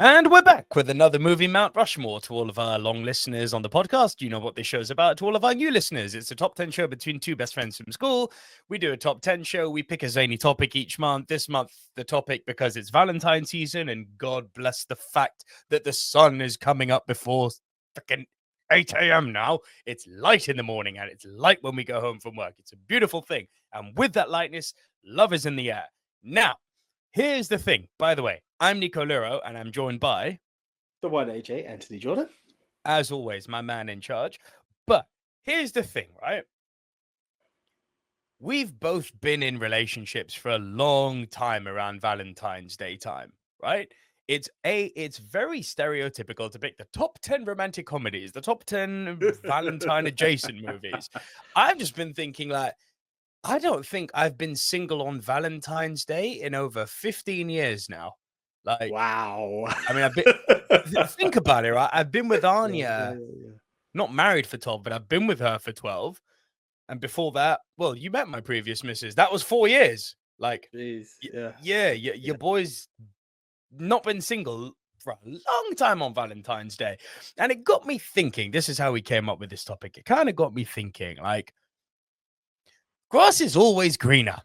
And we're back with another movie Mount Rushmore. To all of our long listeners on the podcast, you know what this show's about. To all of our new listeners, it's a top 10 show between two best friends from school. We do a top 10 show. We pick a zany topic each month. This month, the topic, because it's Valentine's season, and God bless the fact that the sun is coming up before freaking 8 a.m. now. It's light in the morning, and it's light when we go home from work. It's a beautiful thing. And with that lightness, love is in the air. Now, here's the thing, by the way. I'm Nico Luro, and I'm joined by... The one AJ, Anthony Jordan. As always, my man in charge. But here's the thing, right? We've both been in relationships for a long time around Valentine's Day time, right? It's very stereotypical to pick the top 10 romantic comedies, the top 10 Valentine-adjacent movies. I've just been thinking, like, I don't think I've been single on Valentine's Day in over 15 years now. Like, wow. I mean, think about it, right? I've been with Anya, not married for 12, but I've been with her for 12. And before that, well, you met my previous missus. That was 4 years. Like, jeez, your boy's not been single for a long time on Valentine's Day. And it got me thinking, this is how we came up with this topic. It kind of got me thinking, like, grass is always greener.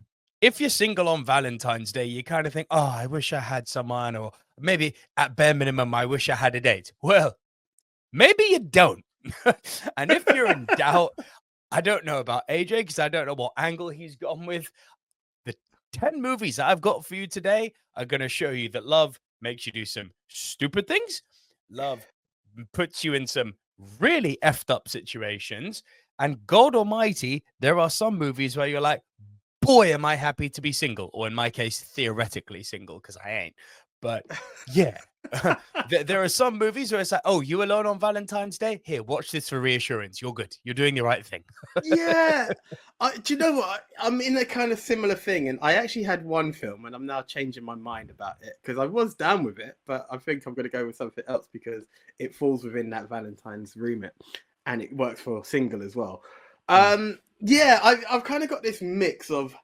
If you're single on Valentine's Day, you kind of think, oh, I wish I had someone, or maybe at bare minimum, I wish I had a date. Well, maybe you don't. And if you're in doubt, I don't know about AJ, because I don't know what angle he's gone with. The 10 movies I've got for you today are going to show you that love makes you do some stupid things. Love puts you in some really effed up situations. And God almighty, there are some movies where you're like, boy, am I happy to be single, or in my case, theoretically single, because I ain't. But yeah, there are some movies where it's like, oh, you alone on Valentine's Day? Here, watch this for reassurance. You're good. You're doing the right thing. Yeah. Do you know what? I'm in a kind of similar thing. And I actually had one film, and I'm now changing my mind about it, because I was down with it, but I think I'm going to go with something else because it falls within that Valentine's remit, and it works for single as well. Yeah, I've kind of got this mix of,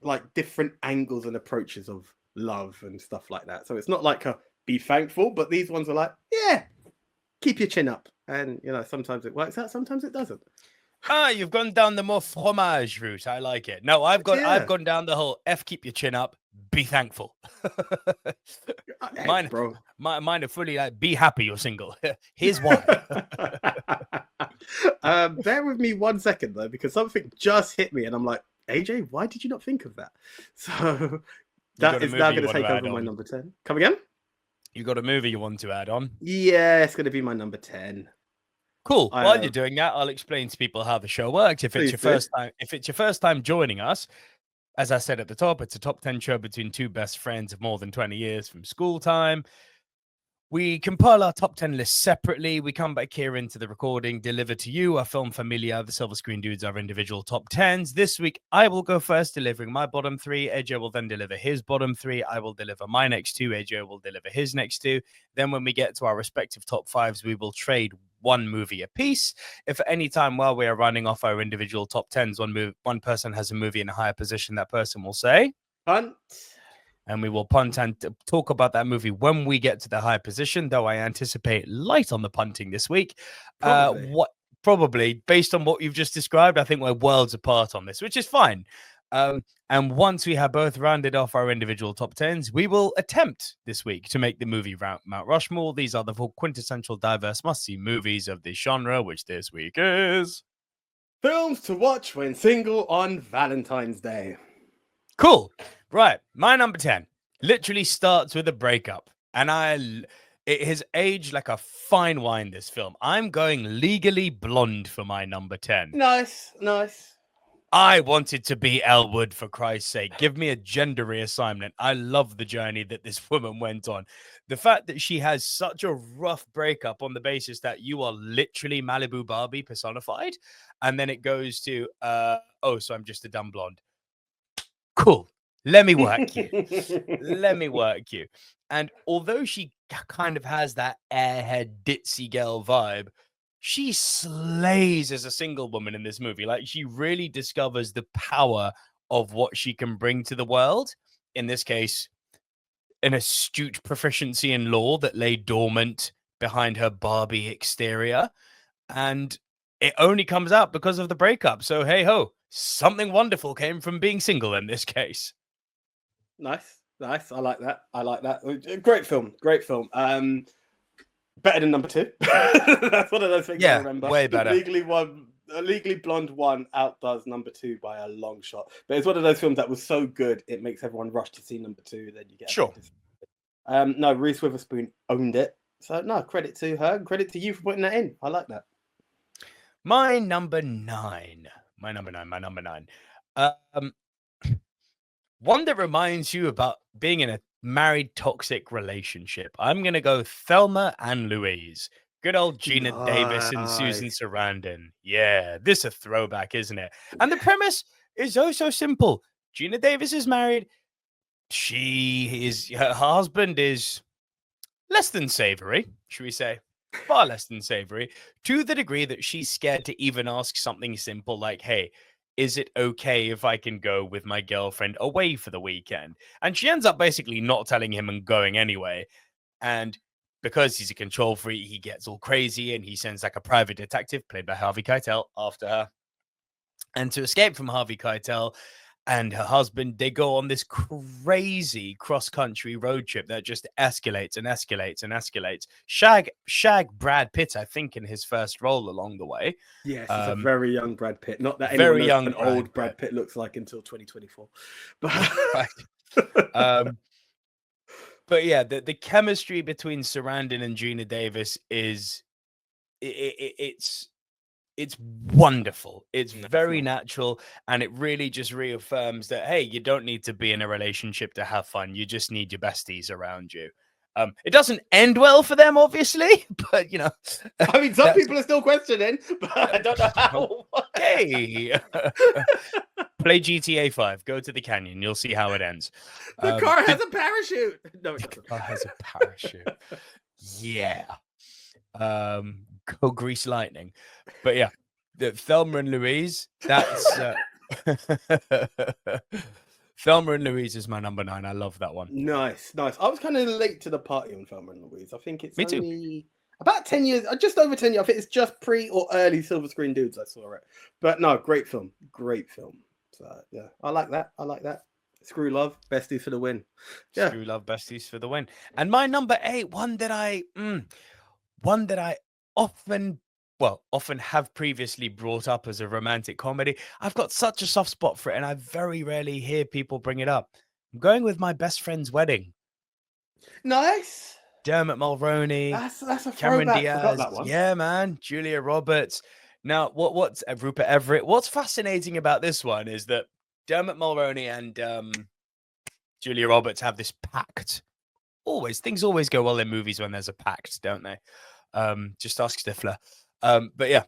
like different angles and approaches of love and stuff like that. So it's not like a be thankful, but these ones are like, yeah, keep your chin up. And, you know, sometimes it works out, sometimes it doesn't. You've gone down the more fromage route. I like it. No, I've gone down the whole F, keep your chin up, be thankful. Mine, bro. Mine are fully like, be happy you're single. Here's why. Bear with me 1 second, though, because something just hit me, and I'm like, AJ, why did you not think of that? So that is now going to take over my number 10. Come again? You got a movie you want to add on? Yeah, it's going to be my number 10. Cool. While you're doing that, I'll explain to people how the show works. If it's your first time joining us, as I said at the top, it's a top 10 show between two best friends of more than 20 years from school time. We compile our top 10 lists separately. We come back here into the recording, deliver to you, our film familia, the Silver Screen Dudes, our individual top 10s. This week, I will go first, delivering my bottom three. AJ will then deliver his bottom three. I will deliver my next two. AJ will deliver his next two. Then when we get to our respective top fives, we will trade one movie apiece. If at any time while we are running off our individual top 10s, one person has a movie in a higher position, that person will say, punt. And we will punt and talk about that movie when we get to the high position, though I anticipate light on the punting this week. Probably based on what you've just described, I think we're worlds apart on this, which is fine. And once we have both rounded off our individual top 10s, we will attempt this week to make the movie Mount Rushmore. These are the four quintessential diverse must-see movies of this genre, which this week is... Films to watch when single on Valentine's Day. Cool. Right. My number 10 literally starts with a breakup. And it has aged like a fine wine, this film. I'm going Legally Blonde for my number 10. Nice. I wanted to be Elwood, for Christ's sake. Give me a gender reassignment. I love the journey that this woman went on. The fact that she has such a rough breakup on the basis that you are literally Malibu Barbie personified. And then it goes to, so I'm just a dumb blonde. Cool. Let me work you. And although she kind of has that airhead ditzy girl vibe, she slays as a single woman in this movie. Like, she really discovers the power of what she can bring to the world. In this case, an astute proficiency in law that lay dormant behind her Barbie exterior. And it only comes out because of the breakup. So, hey ho, something wonderful came from being single in this case. Nice. I like that. Great film. Better than number 2. That's one of those things I remember. Way better. Legally Blonde 1 outdoes number 2 by a long shot. But it's one of those films that was so good it makes everyone rush to see number 2. Then you get sure. No, Reese Witherspoon owned it. So no, credit to her. Credit to you for putting that in. I like that. My number 9. One that reminds you about being in a married toxic relationship. I'm gonna go Thelma and Louise. Good old Gina Davis and Susan Sarandon. Yeah, this is a throwback, isn't it? And the premise is so simple. Gina Davis is married. Her husband is less than savory, should we say? Far less than savory, to the degree that she's scared to even ask something simple like, hey, is it okay if I can go with my girlfriend away for the weekend? And she ends up basically not telling him and going anyway. And because he's a control freak, he gets all crazy and he sends like a private detective played by Harvey Keitel after her. And to escape from Harvey Keitel and her husband, they go on this crazy cross-country road trip that just escalates and escalates and escalates. Shag Brad Pitt, I think, in his first role along the way. Yes, it's a very young Brad Pitt. Not that very anyone knows young what old Brad Pitt looks like until 2024. But but yeah, the chemistry between Sarandon and Gina Davis is it's wonderful. It's very natural, and it really just reaffirms that, hey, you don't need to be in a relationship to have fun. You just need your besties around you. It doesn't end well for them, obviously, but you know, I mean, some people are still questioning, but I don't know how. Okay. Play GTA 5. Go to the canyon. You'll see how it ends. The car has a parachute. No, it doesn't. The car has a parachute. Yeah. Go grease lightning. But yeah, the Thelma and Louise. That's Thelma and Louise is my number 9. I love that one. Nice. I was kind of late to the party on Thelma and Louise. I think it's Me too. only about 10 years, just over 10 years. I think it's just pre or early Silver Screen Dudes I saw it. But no, great film. So yeah, I like that. Screw Love, besties for the win. Yeah. Screw Love, besties for the win. And my number 8, one that I often have previously brought up as a romantic comedy. I've got such a soft spot for it, and I very rarely hear people bring it up. I'm going with My Best Friend's Wedding. Nice. Dermot Mulroney. That's a Cameron throwback. Diaz. Forgot that one. Yeah, man. Julia Roberts. Now, what's Rupert Everett? What's fascinating about this one is that Dermot Mulroney and Julia Roberts have this pact. Things always go well in movies when there's a pact, don't they? Just ask Stifler. But yeah,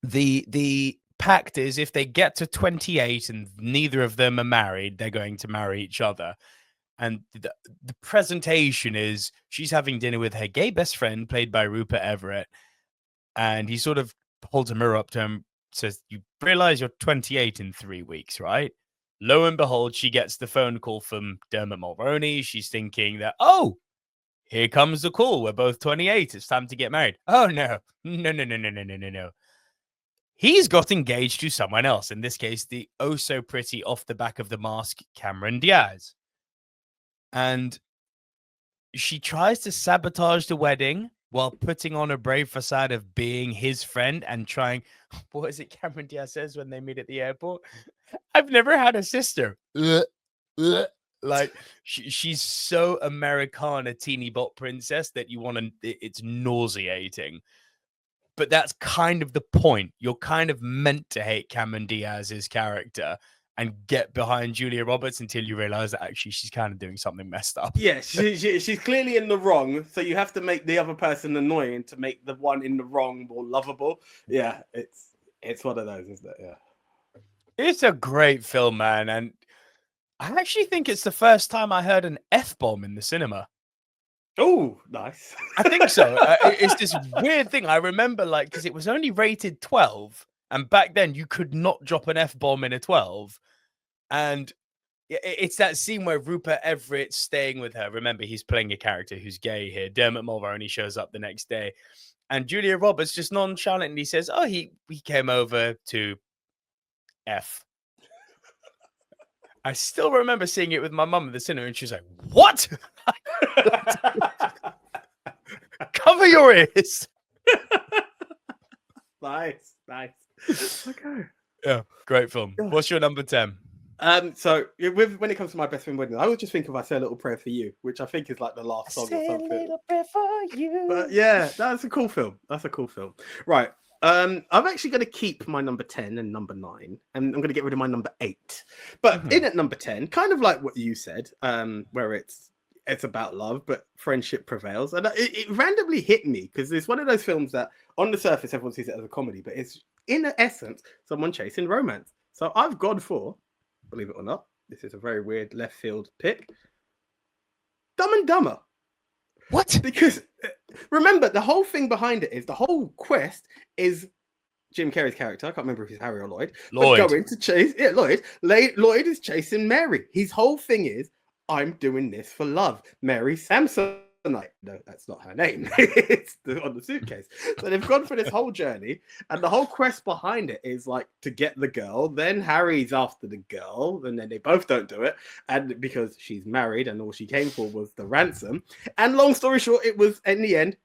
the pact is if they get to 28 and neither of them are married, they're going to marry each other. And the presentation is she's having dinner with her gay best friend, played by Rupert Everett, and he sort of holds a mirror up to him, says, "You realize you're 28 in 3 weeks, right?" Lo and behold, she gets the phone call from Dermot Mulroney. She's thinking that, oh, here comes the call. We're both 28. It's time to get married. Oh, no. No. He's got engaged to someone else. In this case, the oh-so-pretty off-the-back of the mask, Cameron Diaz. And she tries to sabotage the wedding while putting on a brave facade of being his friend and trying... What is it Cameron Diaz says when they meet at the airport? I've never had a sister. Like, she's so Americana teeny bot princess that you want to... It's nauseating. But that's kind of the point. You're kind of meant to hate Cameron Diaz's character and get behind Julia Roberts until you realize that actually she's kind of doing something messed up. Yeah, she's clearly in the wrong, so you have to make the other person annoying to make the one in the wrong more lovable. Yeah, it's one of those, isn't it? Yeah. It's a great film, man, and I actually think it's the first time I heard an F-bomb in the cinema. Oh, nice. I think so. It's this weird thing. I remember, like, because it was only rated 12, and back then you could not drop an F-bomb in a 12. And It's that scene where Rupert Everett's staying with her. Remember, he's playing a character who's gay here. Dermot Mulroney shows up the next day, and Julia Roberts just nonchalantly says, "Oh, he came over to F." I still remember seeing it with my mum at the cinema, and she's like, "What? Cover your ears." Nice. Okay. Yeah, great film. What's your number 10? So when it comes to My Best Friend Wedding, I always just think of I Say a Little Prayer for You, which I think is like the last song or something. A little prayer for you. But yeah, that's a cool film. Right. I'm actually going to keep my number 10 and number 9, and I'm going to get rid of my number 8. But in at number 10, kind of like what you said, where it's about love, but friendship prevails. And it randomly hit me because it's one of those films that on the surface, everyone sees it as a comedy, but it's in essence, someone chasing romance. So I've gone for, believe it or not, this is a very weird left field pick, Dumb and Dumber. What? Because remember, the whole thing behind it is the whole quest is Jim Carrey's character. I can't remember if he's Harry or Lloyd. Going to chase Lloyd. Lloyd is chasing Mary. His whole thing is, I'm doing this for love. Mary Samsonite. No, that's not her name. It's on the suitcase. So they've gone for this whole journey, and the whole quest behind it is like to get the girl. Then Harry's after the girl, and then they both don't do it, and because she's married, and all she came for was the ransom. And long story short, it was in the end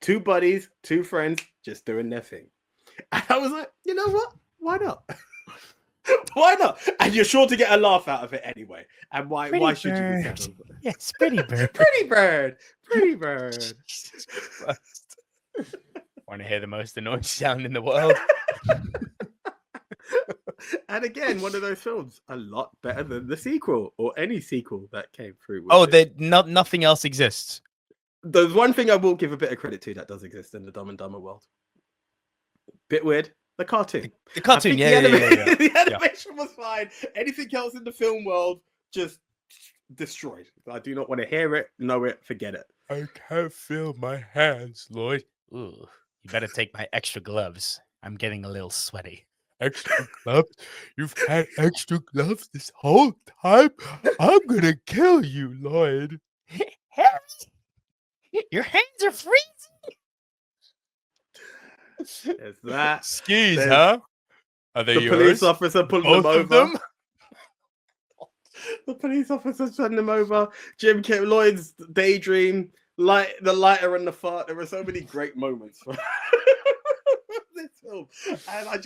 2 buddies, 2 friends, just doing their thing. And I was like, you know what? Why not? Why not? And you're sure to get a laugh out of it anyway. And why should you be settled? Yes, Pretty Bird. Pretty Bird. Want to hear the most annoying sound in the world? And again, one of those films, a lot better than the sequel or any sequel that came through. Nothing else exists. There's one thing I will give a bit of credit to that does exist in the Dumb and Dumber world. Bit weird. The cartoon. The cartoon, The animation was fine. Anything else in the film world, just destroyed. I do not want to hear it, know it, forget it. I can't feel my hands, Lloyd. Ooh, you better take my extra gloves. I'm getting a little sweaty. Extra gloves? You've had extra gloves this whole time? I'm gonna kill you, Lloyd. Harry, your hands are freezing. There's that. Skis, huh? Are they yours? The police officer pulling Both them over. Of them? The police officer sending them over. Jim Carrey, Lloyd's daydream, the lighter and the fart. There were so many great moments for this film. And I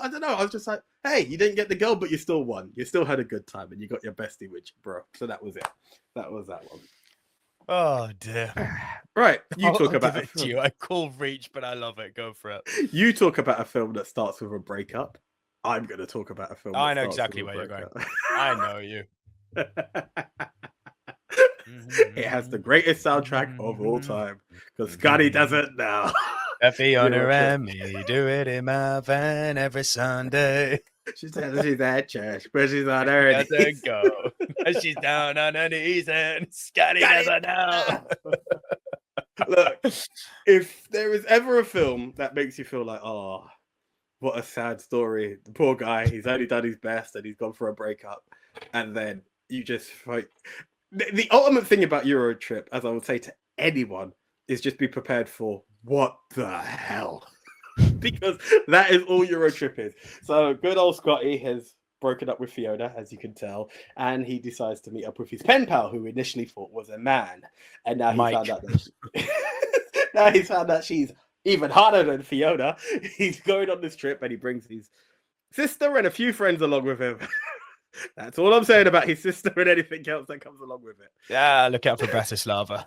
don't know. I was just like, hey, you didn't get the girl, but you still won. You still had a good time, and you got your bestie with you, bro. So that was it. That was that one. Oh dear. Right, I'll about it to you. I call reach, but I love it. Go for it. You talk about a film that starts with a breakup. I'm going to talk about a film. I know exactly where you're going. I know you. It has the greatest soundtrack of all time because Scotty does it now. Fiona and me do it in my van every Sunday. She says she's at church, but she's on her knees. Go. She's down on her knees and Scotty doesn't know. Look, if there is ever a film that makes you feel like, oh, what a sad story. The poor guy, he's only done his best and he's gone for a breakup. And then you just fight. The ultimate thing about Eurotrip, as I would say to anyone, is just be prepared for what the hell. Because that is all Eurotrip is. So good old Scotty has broken up with Fiona, as you can tell, and he decides to meet up with his pen pal, who initially thought was a man, and now he's found out she's even harder than Fiona. He's going on this trip, and he brings his sister and a few friends along with him. That's all I'm saying about his sister and anything else that comes along with it. Yeah, look out for Bratislava.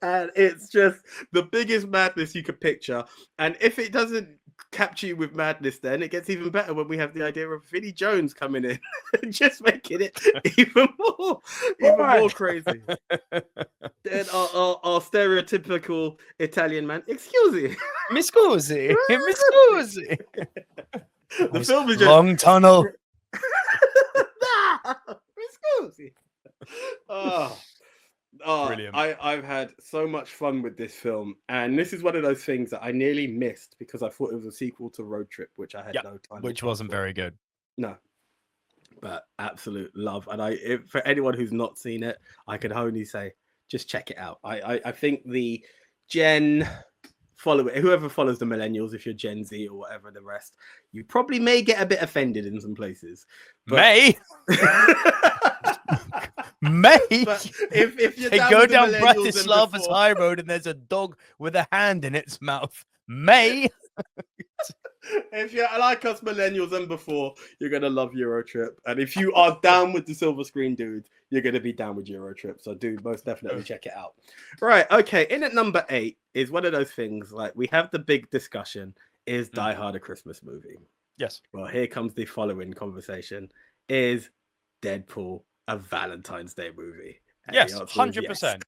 And it's just the biggest madness you could picture. And if it doesn't capture you with madness, then it gets even better when we have the idea of Vinnie Jones coming in and just making it even more crazy. Then our stereotypical Italian man, excuse me. Mi scusi. Mi scusi. The film is just long tunnel. Mi scusi. Brilliant. I've had so much fun with this film, and this is one of those things that I nearly missed because I thought it was a sequel to Road Trip, which I had no time. Which wasn't very good. No, but absolute love. And for anyone who's not seen it, I can only say just check it out. I think the whoever follows the millennials, if you're Gen Z or whatever the rest, you probably may get a bit offended in some places. But... But if you're they go down Bratislav's high road and there's a dog with a hand in its mouth. If you're like us millennials and before, you're gonna love Eurotrip. And if you are down with the silver screen dude, you're gonna be down with Eurotrip. So do most definitely check it out. Right, okay. In at number 8 is one of those things like we have the big discussion: is Die Hard a Christmas movie? Yes. Well, here comes the following conversation: is Deadpool a Valentine's Day movie? And yes, 100%.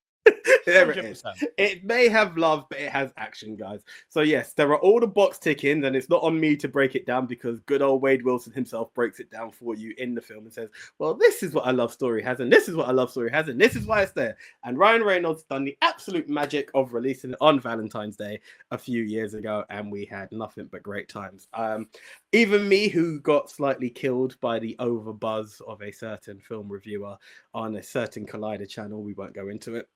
There it is. It may have love, but it has action, guys. So yes, there are all the box tickings, and it's not on me to break it down because good old Wade Wilson himself breaks it down for you in the film and says, well, this is what a love story has, and this is what a love story has, and this is why it's there. And Ryan Reynolds done the absolute magic of releasing it on Valentine's Day a few years ago, and we had nothing but great times. Even me, who got slightly killed by the overbuzz of a certain film reviewer on a certain Collider channel, we won't go into it.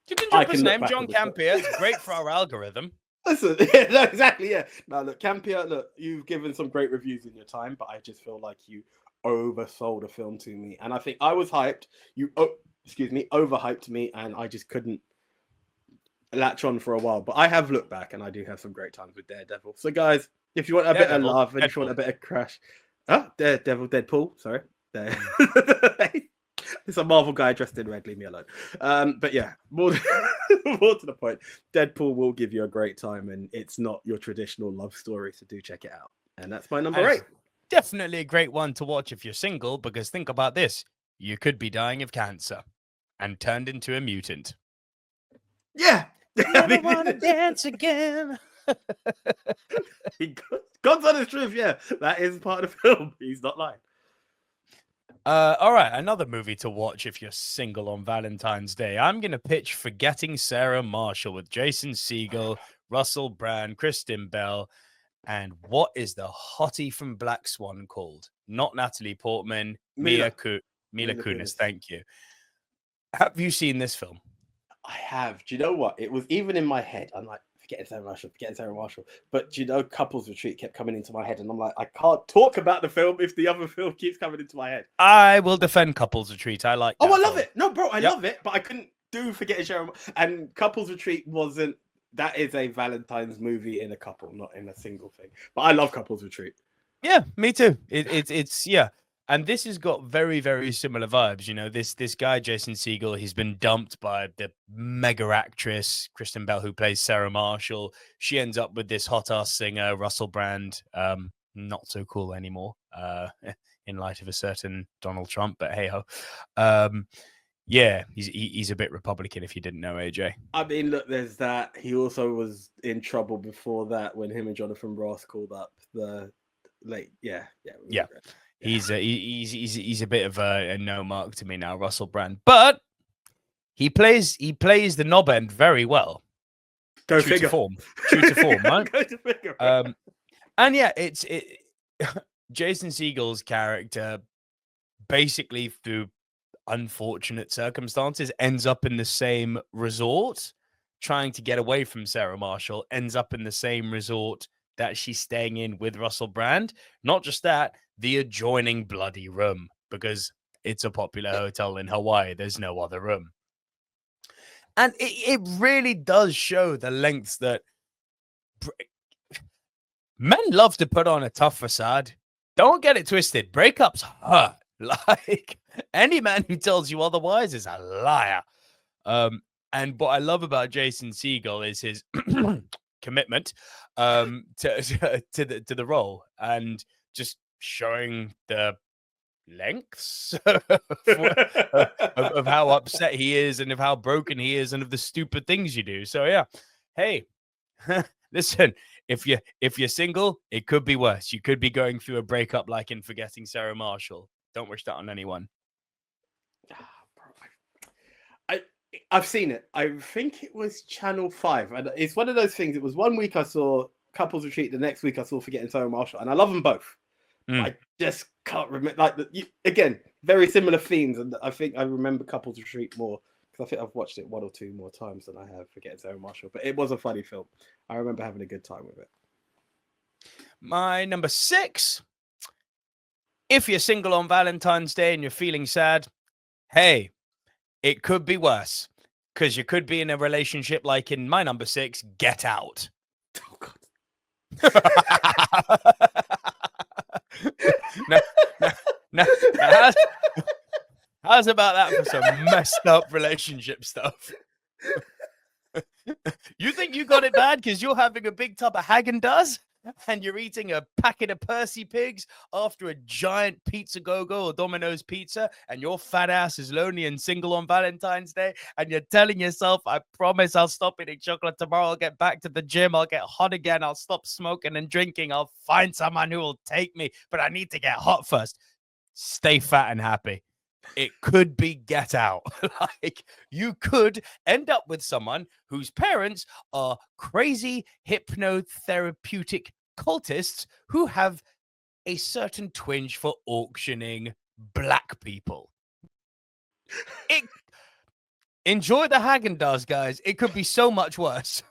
You can drop his name, John Campier. It's great for our algorithm. Listen, yeah, no, exactly, yeah. Now, look, Campier, look, you've given some great reviews in your time, but I just feel like you oversold a film to me. And I think I was hyped. You, overhyped me, and I just couldn't latch on for a while. But I have looked back, and I do have some great times with Daredevil. So, guys, if you want a bit of love and if you want a bit of crash... Deadpool, sorry. It's a Marvel guy dressed in red, leave me alone. But yeah, more to the point, Deadpool will give you a great time, and it's not your traditional love story, so do check it out. And that's my number 8. Definitely a great one to watch if you're single, because think about this. You could be dying of cancer and turned into a mutant. Yeah. Never want to dance again. God's honest truth, yeah. That is part of the film. He's not lying. All right, another movie to watch if you're single on Valentine's Day. I'm going to pitch Forgetting Sarah Marshall with Jason Segel, Russell Brand, Kristen Bell, and what is the hottie from Black Swan called? Not Natalie Portman, Mila Kunis. Thank you. Have you seen this film? I have. Do you know what? It was even in my head. I'm like, forgetting Sarah Marshall. But do you know, Couples Retreat kept coming into my head, and I'm like, I can't talk about the film if the other film keeps coming into my head. I will defend Couples Retreat. I like. I love it. No, bro, I love it, but I couldn't do Forgetting Sarah. And Couples Retreat wasn't. That is a Valentine's movie in a couple, not in a single thing. But I love Couples Retreat. Yeah, me too. It's yeah. And this has got very, very similar vibes. You know, this guy, Jason Segel, he's been dumped by the mega actress, Kristen Bell, who plays Sarah Marshall. She ends up with this hot-ass singer, Russell Brand, not so cool anymore, in light of a certain Donald Trump, but hey-ho. Yeah, he's a bit Republican, if you didn't know, AJ. I mean, look, there's that. He also was in trouble before that when him and Jonathan Ross called up the late, yeah. He's a bit of a no mark to me now, Russell Brand, but he plays the knob end very well. True to form, right? Go to figure. And yeah, it's Jason Segel's character basically through unfortunate circumstances ends up in the same resort, trying to get away from Sarah Marshall. Ends up in the same resort that she's staying in with Russell Brand. Not just that, the adjoining bloody room, because it's a popular hotel in Hawaii. There's no other room. And it really does show the lengths that men love to put on a tough facade. Don't get it twisted. Breakups hurt. Like, any man who tells you otherwise is a liar. And what I love about Jason Segel is his commitment to the role, and just showing the lengths of how upset he is, and of how broken he is, and of the stupid things you do. So yeah, hey, listen, if you're single, it could be worse. You could be going through a breakup like in Forgetting Sarah Marshall. Don't wish that on anyone. I've seen it. I think it was Channel 5. And it's one of those things. It was one week I saw Couples Retreat. The next week I saw Forgetting Sarah Marshall. And I love them both. I just can't remember. Like again, very similar themes, and I think I remember Couples Retreat more because I think I've watched it 1 or 2 more times than I have Forgetting Sarah Marshall. But it was a funny film. I remember having a good time with it. My number 6. If you're single on Valentine's Day and you're feeling sad, hey, it could be worse because you could be in a relationship like in my number 6, Get Out. Oh God. no, how's about that for some messed up relationship stuff? You think you got it bad because you're having a big tub of Häagen-Dazs and you're eating a packet of Percy Pigs after a giant pizza go-go or Domino's pizza, and your fat ass is lonely and single on Valentine's Day, and you're telling yourself, I promise I'll stop eating chocolate tomorrow, I'll get back to the gym, I'll get hot again, I'll stop smoking and drinking, I'll find someone who will take me, but I need to get hot first. Stay fat and happy. It could be Get Out. Like, you could end up with someone whose parents are crazy hypnotherapeutic cultists who have a certain twinge for auctioning black people. Enjoy the Häagen-Dazs, guys. It could be so much worse.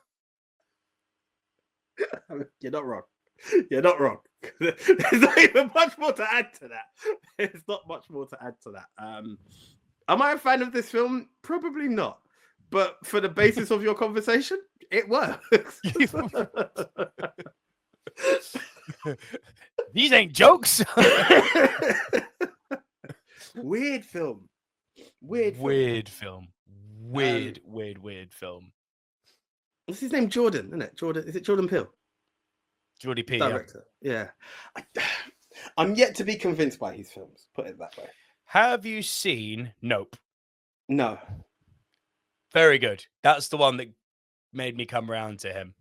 You're not wrong. You're not wrong. There's not even much more to add to that. There's not much more to add to that. Am I a fan of this film? Probably not. But for the basis of your conversation, it works. These ain't jokes. Weird film. Weird film. Weird film. What's his name? Jordan, isn't it? Jordan. Is it Jordan Peele? Jordy P. Director. Yeah. I'm yet to be convinced by his films. Put it that way. Have you seen Nope? No. Very good. That's the one that made me come around to him.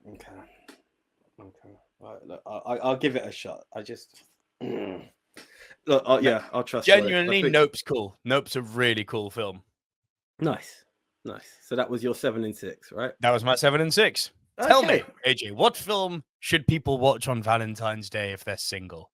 Okay. Look, I'll give it a shot. I just look. I'll trust. Genuinely, Nope's cool. Nope's a really cool film. Nice. So that was your 7 and 6, right? That was my 7 and 6. Okay. Tell me, AJ, what film should people watch on Valentine's Day if they're single?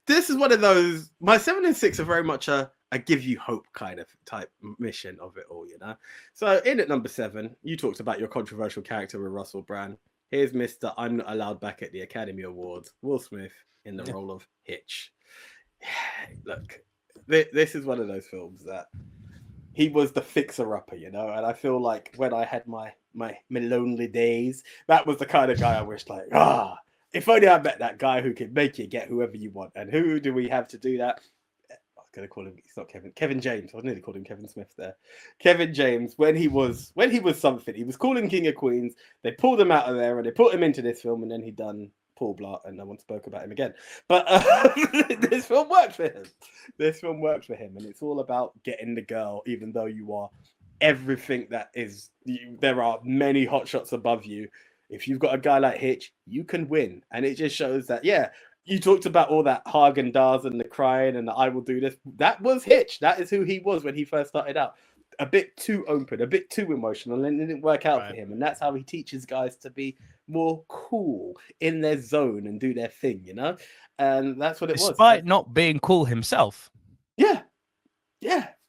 This is one of those. My 7 and 6 are very much a give you hope kind of type mission of it all, you know. So in at number 7, you talked about your controversial character with Russell Brand. Here's Mr. I'm Not Allowed back at the Academy Awards, Will Smith in the role of Hitch. Look, this is one of those films that he was the fixer-upper, you know, and I feel like when I had my lonely days, that was the kind of guy I wished, like, if only I met that guy who could make you get whoever you want. And who do we have to do that? I was going to call him, it's not Kevin James. I nearly called him Kevin Smith there. Kevin James, when he was something, he was calling King of Queens. They pulled him out of there and they put him into this film, and then he done Paul Blart, and no one spoke about him again. But this film worked for him. And it's all about getting the girl, even though you are everything that is. There are many hotshots above you. If you've got a guy like Hitch, you can win. And it just shows that, you talked about all that Häagen-Dazs and the crying and the I will do this. That was Hitch. That is who he was when he first started out. A bit too open, a bit too emotional, and it didn't work out for him. And that's how he teaches guys to be more cool in their zone and do their thing, you know? And that's what it was. Despite not being cool himself. Yeah.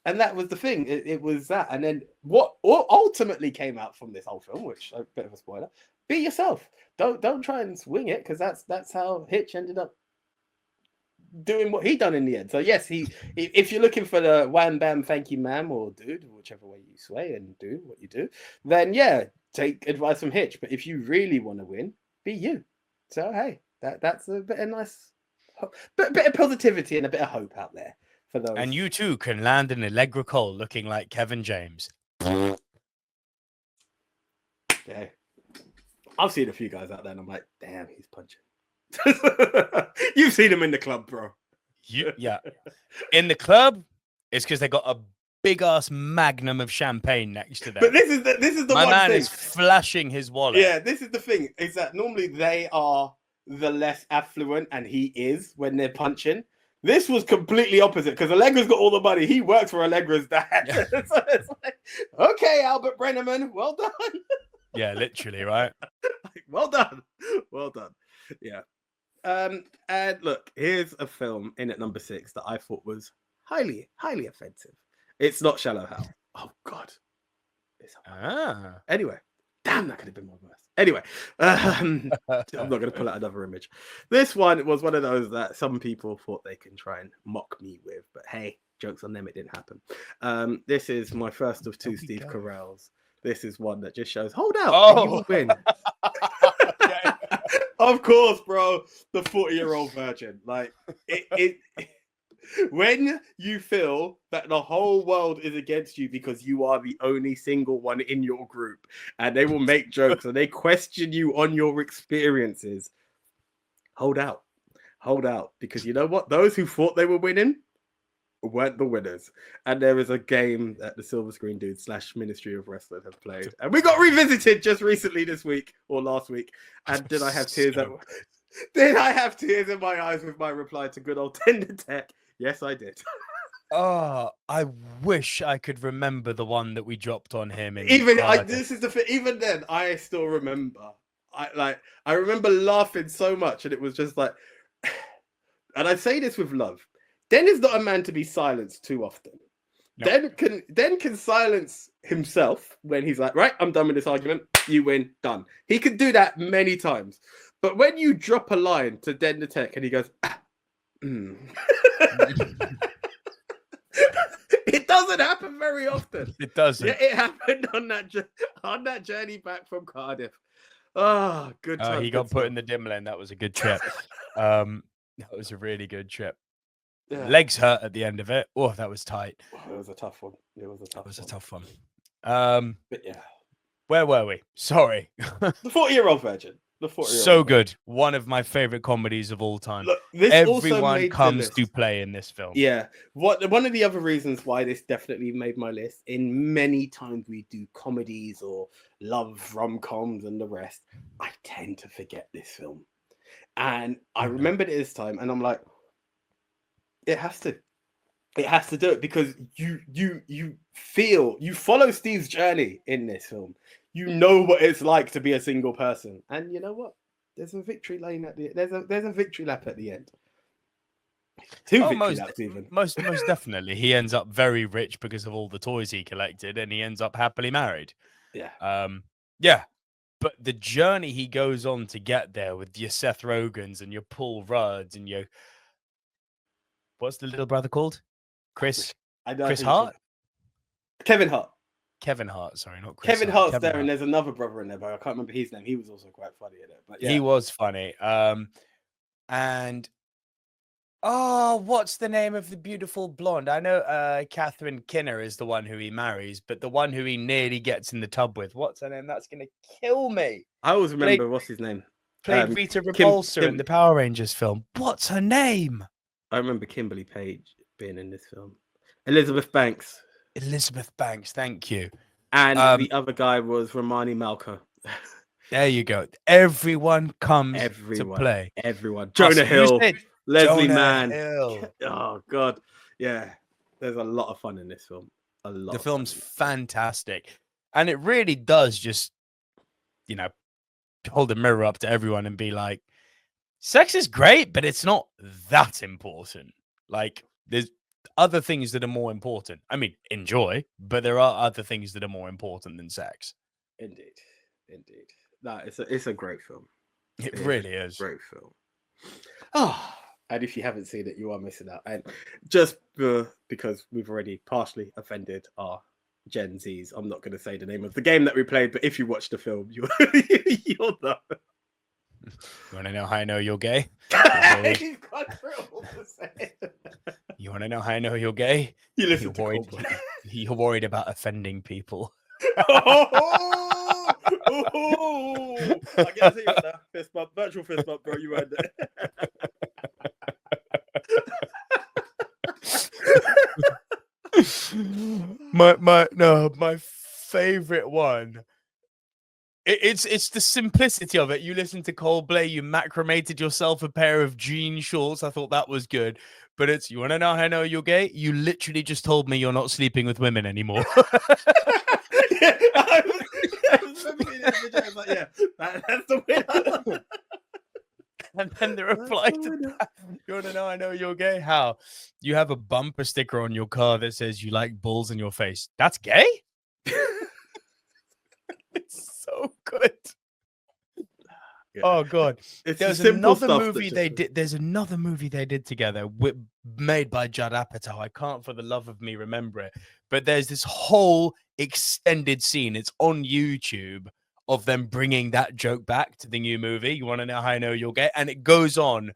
And that was the thing. It was that. And then what ultimately came out from this whole film, which a bit of a spoiler, be yourself. Don't try and swing it, because that's how Hitch ended up doing what he done in the end. So yes, if you're looking for the wham bam thank you ma'am or dude, whichever way you sway and do what you do, then take advice from Hitch. But if you really want to win, be you. So hey, that's a bit of nice, bit of positivity and a bit of hope out there for those. And you too can land in Allegra Cole looking like Kevin James. Yeah, I've seen a few guys out there, and I'm like, damn, he's punching. You've seen him in the club, bro. Yeah. In the club, it's because they got a big ass magnum of champagne next to them. But this is the My one man thing. is flashing his wallet. Yeah, this is the thing, is that normally they are the less affluent, and he is when they're punching. This was completely opposite, because Allegra's got all the money. He works for Allegra's dad. Yeah. So it's like, okay, Albert Brenneman, well done. Yeah, literally, right? Well done. Yeah. And look, here's a film in at number 6 that I thought was highly, highly offensive. It's not Shallow Hal. Oh God. Anyway, damn, that could have been more worse. Anyway, I'm not going to pull out another image. This one was one of those that some people thought they can try and mock me with, but hey, jokes on them, it didn't happen. This is my first of 2 Steve Carells. This is one that just shows, hold out, and you will win. Of course, bro. The 40-year-old virgin. Like, it when you feel that the whole world is against you because you are the only single one in your group, and they will make jokes and they question you on your experiences, hold out. Hold out. Because you know what? Those who thought they were winning weren't the winners. And there is a game that the Silver Screen Dudes / Ministry of Wrestling have played. And we got revisited just recently this week or last week. And did I have tears? Did I have tears in my eyes with my reply to good old Tender Tech? Yes, I did. Oh, I wish I could remember the one that we dropped on him. Even then, I still remember. I remember laughing so much, and it was just like, and I say this with love. Den is not a man to be silenced too often. No. Den can silence himself when he's like, right, I'm done with this argument. You win, done. He could do that many times. But when you drop a line to Den the Tech and he goes, it doesn't happen very often. It doesn't. Yeah, it happened on that journey back from Cardiff. Oh, good time. He got put in the dim lane. That was a good trip. That was a really good trip. Yeah. Legs hurt at the end of it. Oh, that was tight. It was a tough one. It was a tough one. But yeah. Where were we? Sorry. The 40-year-old virgin. So good. One of my favorite comedies of all time. Look, everyone comes to play in this film. Yeah. One of the other reasons why this definitely made my list, in many times we do comedies or love rom-coms and the rest, I tend to forget this film. And I remembered it this time, and I'm like, it has to do it, because you follow Steve's journey in this film. You know what it's like to be a single person, and you know what? There's a victory lane at the there's a victory lap at the end. Two victory laps even. Most definitely, he ends up very rich because of all the toys he collected, and he ends up happily married. Yeah. Yeah. But the journey he goes on to get there with your Seth Rogans and your Paul Rudds and your, what's the little brother called? Chris Hart? Kevin Hart. Kevin Hart, sorry, not Chris. Kevin Hart's there, and there's another brother in there, but I can't remember his name. He was also quite funny in it. But yeah. He was funny. And what's the name of the beautiful blonde? I know Catherine Kinner is the one who he marries, but the one who he nearly gets in the tub with, what's her name? That's gonna kill me. I always remember what's his name. Played Rita Repulsa in the Power Rangers film. What's her name? I remember Kimberly Page being in this film. Elizabeth Banks. Elizabeth Banks, thank you. And the other guy was Romani Malco. There you go. Everyone comes to play. Everyone. Jonah Hill. Leslie Mann. Hill. Oh, God. Yeah. There's a lot of fun in this film. The film's fantastic. And it really does just, hold a mirror up to everyone and be like, sex is great, but it's not that important. Like, there's other things that are more important. I mean, enjoy, but there are other things that are more important than sex. Indeed. No, it's a great film. It really is. Great film. Oh, and if you haven't seen it, you are missing out. And just because we've already partially offended our Gen Zs, I'm not going to say the name of the game that we played, but if you watch the film, you'll know. You want to know how I know you're gay? You want to know how I know you're gay? You're worried about offending people. I guess you got that fist bump, virtual fist bump, bro. You earned it. My favorite one. It's the simplicity of it. You listen to Coldplay, you macramated yourself a pair of jean shorts. I thought that was good. But it's, you want to know how I know you're gay? You literally just told me you're not sleeping with women anymore. Yeah, I was like, yeah, that's the way. And the reply to that, you want to know I know you're gay? How? You have a bumper sticker on your car that says you like balls in your face. That's gay? It's so good. Yeah. Oh god. It's the There's simple another stuff movie they did. There's another movie they did together, made by Judd Apatow. I can't for the love of me remember it. But there's this whole extended scene. It's on YouTube of them bringing that joke back to the new movie. You want to know how I know you'll get? And it goes on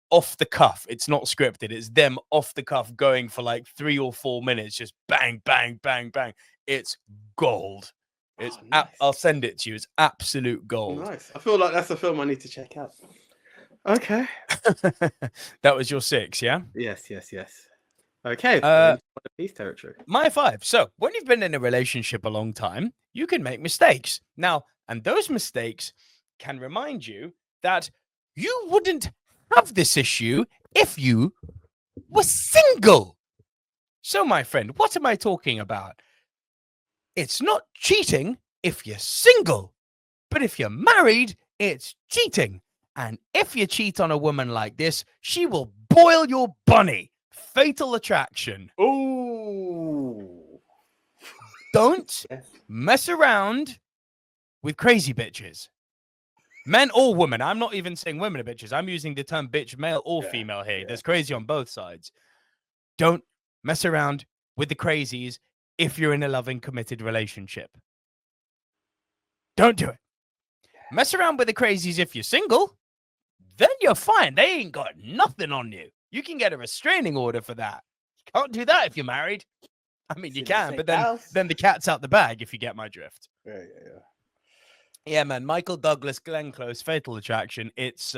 off the cuff. It's not scripted. It's them off the cuff going for like 3 or 4 minutes, just bang, bang, bang, bang. It's gold. It's nice. I'll send it to you. It's absolute gold. Nice. I feel like that's a film I need to check out. Okay. That was your 6, yeah? Yes. Okay. We're into peace territory. My 5. So, when you've been in a relationship a long time, you can make mistakes. Now, and those mistakes can remind you that you wouldn't have this issue if you were single. So, my friend, what am I talking about? It's not cheating if you're single, but if you're married, it's cheating. And if you cheat on a woman like this, she will boil your bunny. Fatal attraction. Ooh. Don't mess around with crazy bitches. Men or women. I'm not even saying women are bitches. I'm using the term bitch, male or female here. There's crazy on both sides. Don't mess around with the crazies if you're in a loving, committed relationship. Don't do it. Mess around with the crazies if you're single. Then you're fine. They ain't got nothing on you. You can get a restraining order for that. You can't do that if you're married. I mean, you can, but then the cat's out the bag, if you get my drift. Yeah, man. Michael Douglas, Glenn Close, Fatal Attraction. It's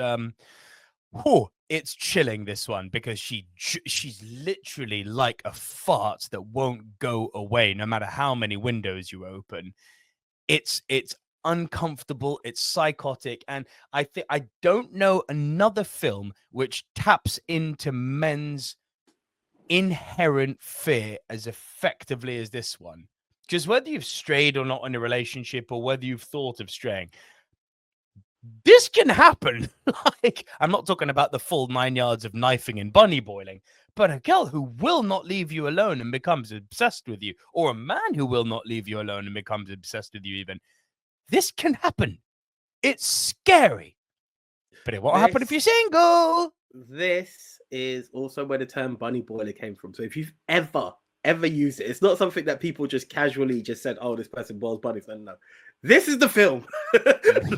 it's chilling, this one, because she's literally like a fart that won't go away no matter how many windows you open. It's uncomfortable, it's psychotic, and I don't know another film which taps into men's inherent fear as effectively as this one. Because whether you've strayed or not in a relationship, or whether you've thought of straying, this can happen. Like, I'm not talking about the full 9 yards of knifing and bunny boiling, but a girl who will not leave you alone and becomes obsessed with you, or a man who will not leave you alone and becomes obsessed with you even. This can happen. It's scary. But it won't happen if you're single. This is also where the term bunny boiler came from. So if you've ever used it, it's not something that people just casually just said, oh, this person boils bunnies. No. This is the film.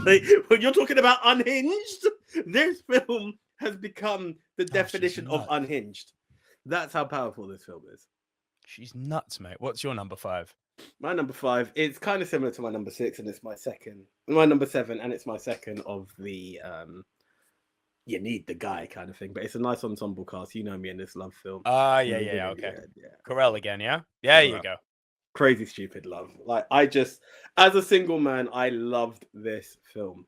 Like, when you're talking about unhinged, this film has become the definition of unhinged. That's how powerful this film is. She's nuts, mate. What's your number 5? My number 5, it's kind of similar to my number 6, and it's my number 7, and it's my second of the you need the guy kind of thing. But it's a nice ensemble cast. You know me in this love film. Yeah, okay. Carell again, yeah? There you go. Crazy Stupid Love. Like, I just, as a single man, I loved this film.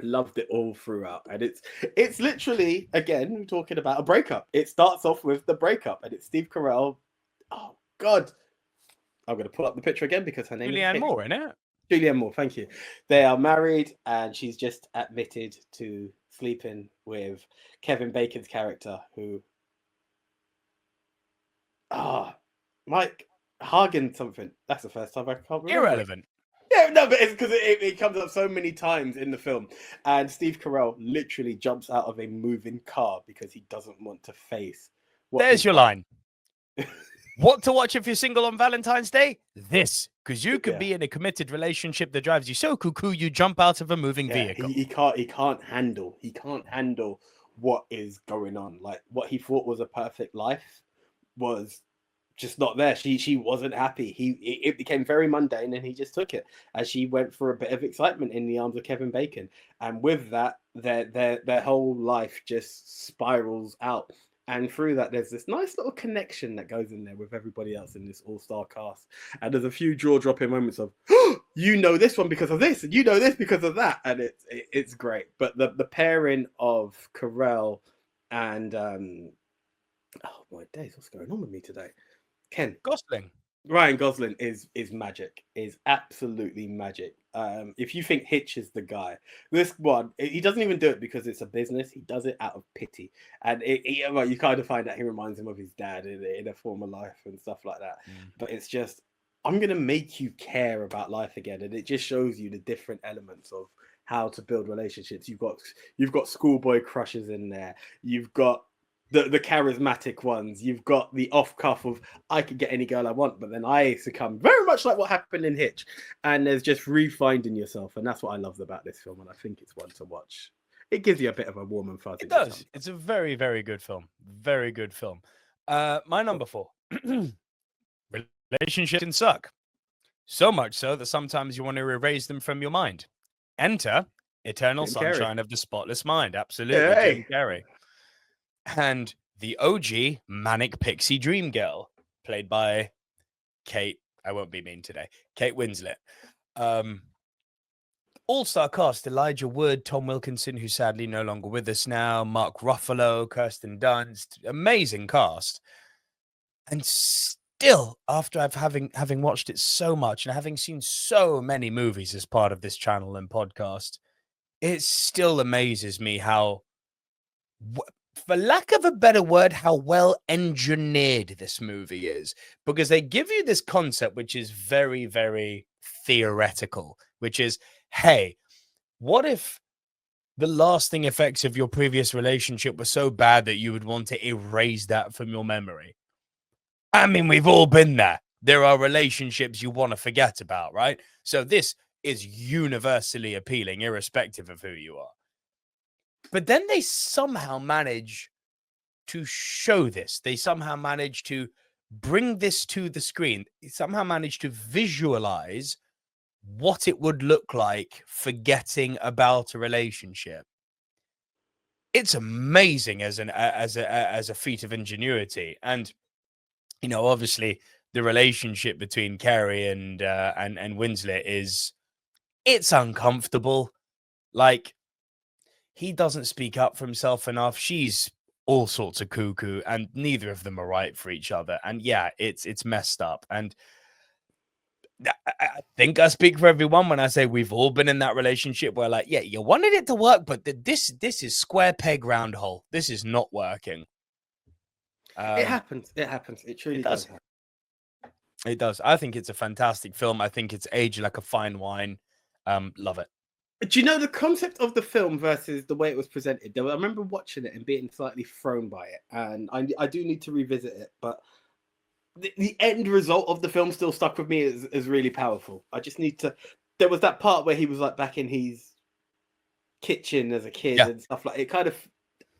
Loved it all throughout. And it's literally, again, we're talking about a breakup. It starts off with the breakup, and it's Steve Carell. Oh, God. I'm going to pull up the picture again because her name Julianne is Moore, innit? Julianne Moore, thank you. They are married, and she's just admitted to sleeping with Kevin Bacon's character, who... Mike Hagen something. That's the first time I can't remember. Irrelevant. Yeah, no, but it's because it comes up so many times in the film. And Steve Carell literally jumps out of a moving car because he doesn't want to face... There's your line. What to watch if you're single on Valentine's Day? This. Because you could be in a committed relationship that drives you so cuckoo you jump out of a moving vehicle. He can't handle what is going on. Like, what he thought was a perfect life was just not there. She wasn't happy. It became very mundane, and he just took it as she went for a bit of excitement in the arms of Kevin Bacon. And with that, their whole life just spirals out. And through that, there's this nice little connection that goes in there with everybody else in this all-star cast. And there's a few jaw-dropping moments of, you know this one because of this, and you know this because of that. And it's great. But the pairing of Carell and, oh my days, what's going on with me today? Ryan Gosling is magic, is absolutely magic. If you think Hitch is the guy, this one, he doesn't even do it because it's a business. He does it out of pity. And well, you kind of find out he reminds him of his dad in a former life and stuff like that. But it's just, I'm going to make you care about life again. And it just shows you the different elements of how to build relationships. You've got schoolboy crushes in there. You've got the charismatic ones. You've got the off cuff of I could get any girl I want, but then I succumb, very much like what happened in Hitch. And there's just refinding yourself, and that's what I loved about this film. And I think it's one to watch. It gives you a bit of a warm and fuzzy. It does. It's a very, very good film. Very good film. My number 4. Relationships can suck. So much so that sometimes you want to erase them from your mind. Enter Eternal Sunshine of the Spotless Mind. Absolutely, Jim Carrey. And the OG Manic Pixie Dream Girl, played by Kate. I won't be mean today. Kate Winslet. All-star cast: Elijah Wood, Tom Wilkinson, who's sadly no longer with us now, Mark Ruffalo, Kirsten Dunst. Amazing cast. And still, after having watched it so much and having seen so many movies as part of this channel and podcast, it still amazes me how, for lack of a better word, how well engineered this movie is. Because they give you this concept, which is very, very theoretical, which is, hey, what if the lasting effects of your previous relationship were so bad that you would want to erase that from your memory? I mean, we've all been there. There are relationships you want to forget about, right? So this is universally appealing, irrespective of who you are. But then they somehow manage to show this. They somehow manage to bring this to the screen. They somehow manage to visualize what it would look like forgetting about a relationship. It's amazing as a feat of ingenuity. And you know, obviously, the relationship between Carey and Winslet it's uncomfortable. Like, he doesn't speak up for himself enough. She's all sorts of cuckoo, and neither of them are right for each other. And yeah, it's messed up. And I think I speak for everyone when I say we've all been in that relationship where, like, yeah, you wanted it to work, but this is square peg round hole. This is not working. It happens. It happens. It truly does. It does. I think it's a fantastic film. I think it's aged like a fine wine. Love it. Do you know the concept of the film versus the way it was presented? I remember watching it and being slightly thrown by it, and I do need to revisit it. But the end result of the film still stuck with me as really powerful. I just need to. There was that part where he was like back in his kitchen as a kid and stuff like it.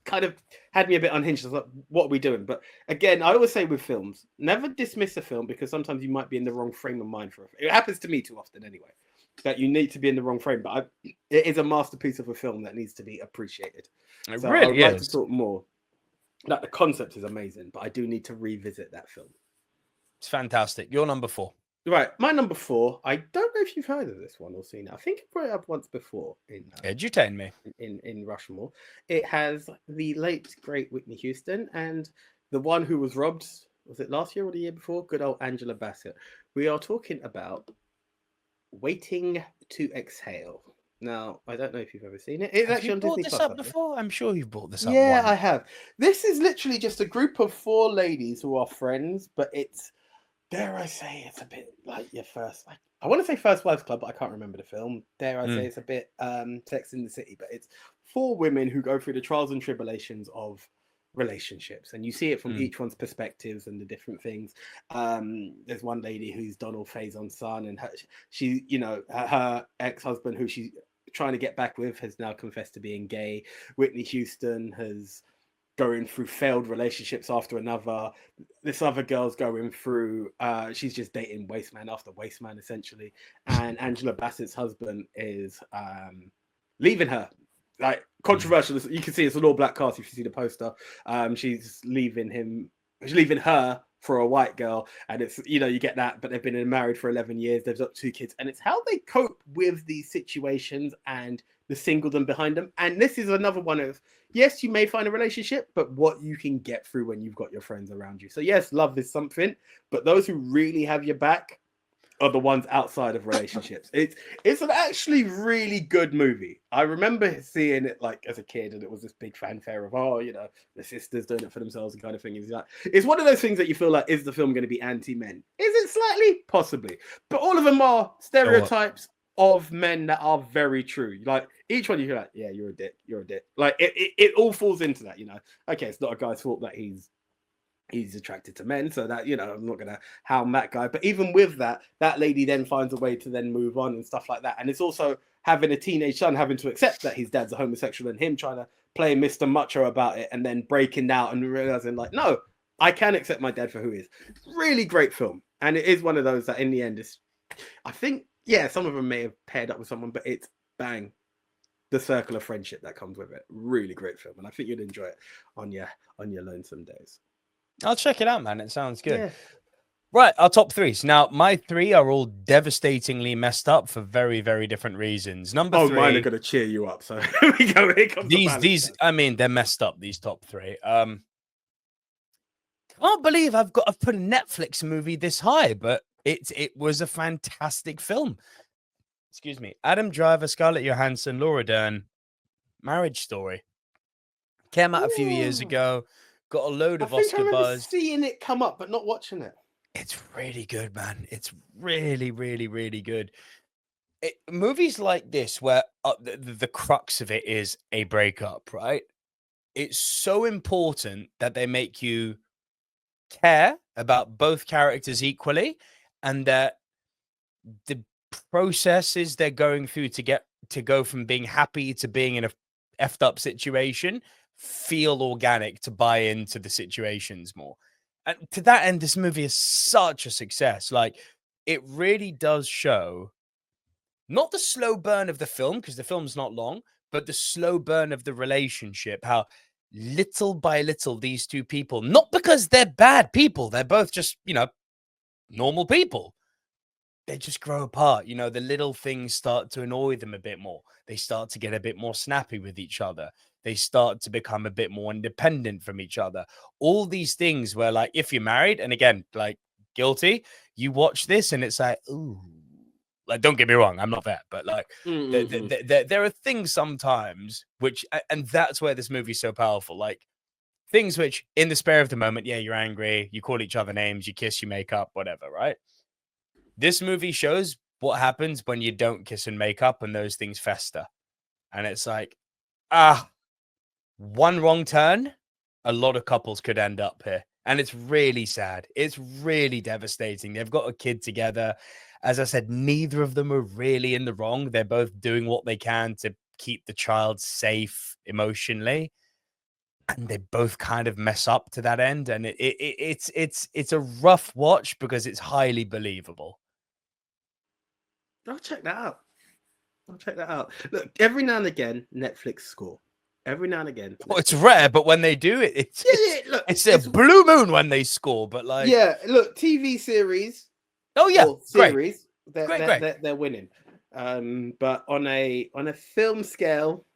Kind of had me a bit unhinged. I was like, what are we doing? But again, I always say with films, never dismiss a film because sometimes you might be in the wrong frame of mind for it. It happens to me too often anyway, that you need to be in the wrong frame. But it is a masterpiece of a film that needs to be appreciated. It so really I would like to talk more. Like, the concept is amazing, but I do need to revisit that film. It's fantastic. Your number 4. Right, my number 4. I don't know if you've heard of this one or seen it. I think I brought it up once before Edutain me. In Rushmore. It has the late great Whitney Houston and the one who was robbed. Was it last year or the year before? Good old Angela Bassett. We are talking about Waiting to Exhale. Now, I don't know if you've ever seen it. It's Have actually you on brought Disney this Plus. up before? I'm sure you've brought this up. Yeah, once. I have. This is literally just a group of 4 ladies who are friends, but it's, dare I say, it's a bit like your first, I want to say First Wives Club, but I can't remember the film. Dare I say it's a bit Sex in the City, but it's 4 women who go through the trials and tribulations of relationships, and you see it from each one's perspectives and the different things. There's one lady who's Donald Faison's son, and her ex-husband, who she's trying to get back with, has now confessed to being gay. Whitney Houston has going through failed relationships after another. This other girl's going through she's just dating wasteman after wasteman, essentially. And Angela Bassett's husband is leaving her. Like, controversial. You can see it's an all-black cast if you see the poster. She's leaving her for a white girl, and it's, you get that, but they've been married for 11 years, they've got 2 kids, and it's how they cope with these situations and the singledom behind them. And this is another one of, yes, you may find a relationship, but what you can get through when you've got your friends around you. So yes, love is something, but those who really have your back, are the ones outside of relationships. It's an actually really good movie. I remember seeing it like as a kid, and it was this big fanfare of, oh, you know, the sisters doing it for themselves and kind of thing. It's one of those things that you feel like, is the film going to be anti-men? Is it slightly? Possibly. But all of them are stereotypes of men that are very true. Like each one, you're like, yeah, you're a dick. You're a dick. Like it all falls into that, you know. Okay, it's not a guy's fault that he's attracted to men, so that, you know, I'm not gonna hound that guy. But even with that, that lady then finds a way to then move on and stuff like that. And it's also having a teenage son having to accept that his dad's a homosexual, and him trying to play Mr. Macho about it, and then breaking down and realizing like, no, I can accept my dad for who he is. Really great film. And it is one of those that in the end is, I think, yeah, some of them may have paired up with someone, but it's bang, the circle of friendship that comes with it. Really great film, and I think you'd enjoy it on your lonesome days. I'll check it out, man. It sounds good. Yeah. Right, our top threes. Now, my three are all devastatingly messed up for very, very different reasons. Number three. Mine are going to cheer you up. So here we go. Here comes these. I mean, they're messed up. These top three. Can't believe I've put a Netflix movie this high, but it was a fantastic film. Excuse me. Adam Driver, Scarlett Johansson, Laura Dern. Marriage Story. Came out a few years ago. Got a load of Oscar buzz. Seeing it come up, but not watching it. It's really good, man. It's really, really, really good. Movies like this, where the crux of it is a breakup, right? It's so important that they make you care about both characters equally, and that the processes they're going through to go from being happy to being in a effed up situation feel organic, to buy into the situations more. And to that end, this movie is such a success. Like, it really does show not the slow burn of the film, because the film's not long, but the slow burn of the relationship. How little by little these two people, not because they're bad people, they're both just, you know, normal people, they just grow apart. You know, the little things start to annoy them a bit more. They start to get a bit more snappy with each other. They start to become a bit more independent from each other. All these things where, like, if you're married, and again, like, guilty, you watch this and it's like, ooh, like, don't get me wrong, I'm not that, but like, there are things sometimes which, and that's where this movie's so powerful. Like, things which, in the spare of the moment, yeah, you're angry, you call each other names, you kiss, you make up, whatever, right? This movie shows what happens when you don't kiss and make up and those things fester. And it's like, one wrong turn, a lot of couples could end up here. And it's really sad. It's really devastating. They've got a kid together. As I said, neither of them are really in the wrong. They're both doing what they can to keep the child safe emotionally. And they both kind of mess up to that end. And it's a rough watch because it's highly believable. I'll check that out. Look, every now and again, Netflix score. Every now and again. Well, it's rare, but when they do it, it's a blue moon when they score. But like, yeah, look, TV series. Oh yeah, series. Great. They're winning. But on a film scale,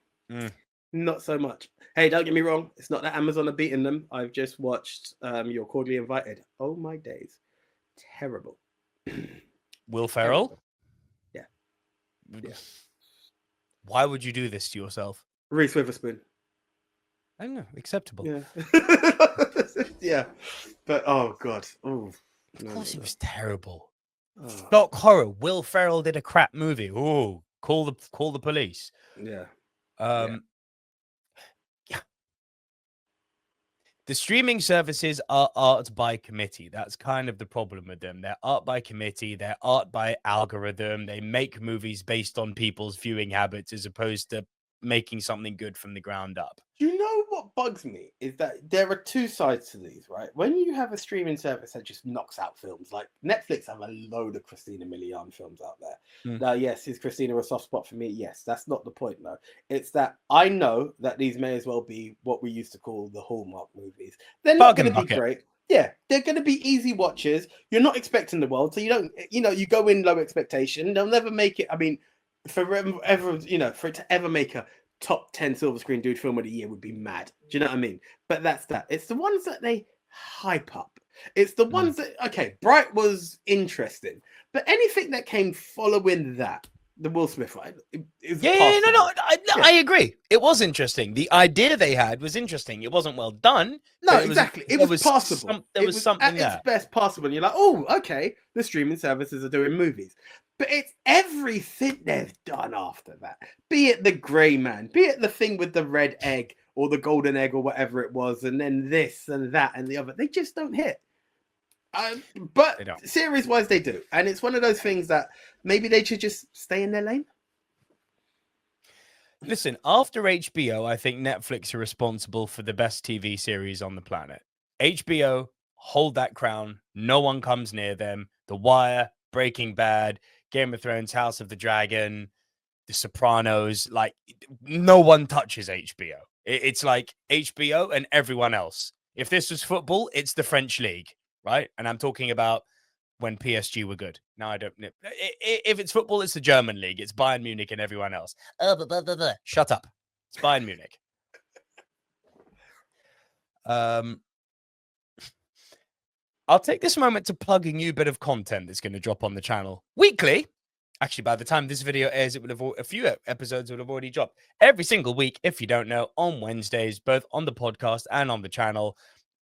not so much. Hey, don't get me wrong. It's not that Amazon are beating them. I've just watched You're Cordially Invited. Oh my days, terrible. Will Ferrell. Yeah. Why would you do this to yourself? Reese Witherspoon. I don't know. Acceptable. Yeah. Yeah. But oh god. Oh. Of course, it was terrible. Oh. Shock horror. Will Ferrell did a crap movie. Oh, call the police. Yeah. Yeah. The streaming services are art by committee. That's kind of the problem with them. They're art by committee. They're art by algorithm. They make movies based on people's viewing habits as opposed to making something good from the ground up. Do you know what bugs me is that there are two sides to these, right? When you have a streaming service that just knocks out films, like Netflix have a load of Christina Milian films out there. Now, yes, is Christina a soft spot for me? Yes, that's not the point, though. It's that I know that these may as well be what we used to call the Hallmark movies. They're not going to be great. Yeah, they're going to be easy watches. You're not expecting the world, so you don't, you go in low expectation. They'll never make it. I mean, for it to ever make a top 10 silver screen dude film of the year would be mad. Do you know what I mean? But that's that. It's the ones that they hype up. It's the ones that, okay, Bright was interesting, but anything that came following that, the Will Smith one, is I agree. It was interesting. The idea they had was interesting. It wasn't well done. No, But exactly. It there was passable. There was something at there. its best possible. And you're like, oh, okay, the streaming services are doing movies. But it's everything they've done after that. Be it the Grey Man, be it the thing with the red egg or the golden egg or whatever it was, and then this and that and the other. They just don't hit. But series-wise, they do. And it's one of those things that maybe they should just stay in their lane. Listen, after HBO, I think Netflix are responsible for the best TV series on the planet. HBO hold that crown. No one comes near them. The Wire, Breaking Bad, Game of Thrones, House of the Dragon, The Sopranos. Like, no one touches HBO. It's like HBO and everyone else. If this was football, it's the French league, right? And I'm talking about when PSG were good. Now I don't know. If it's football, it's the German league. It's Bayern Munich and everyone else. Shut up. It's Bayern Munich. I'll take this moment to plug a new bit of content that's going to drop on the channel weekly. Actually, by the time this video airs, it would have a few episodes would have already dropped every single week. If you don't know, on Wednesdays, both on the podcast and on the channel,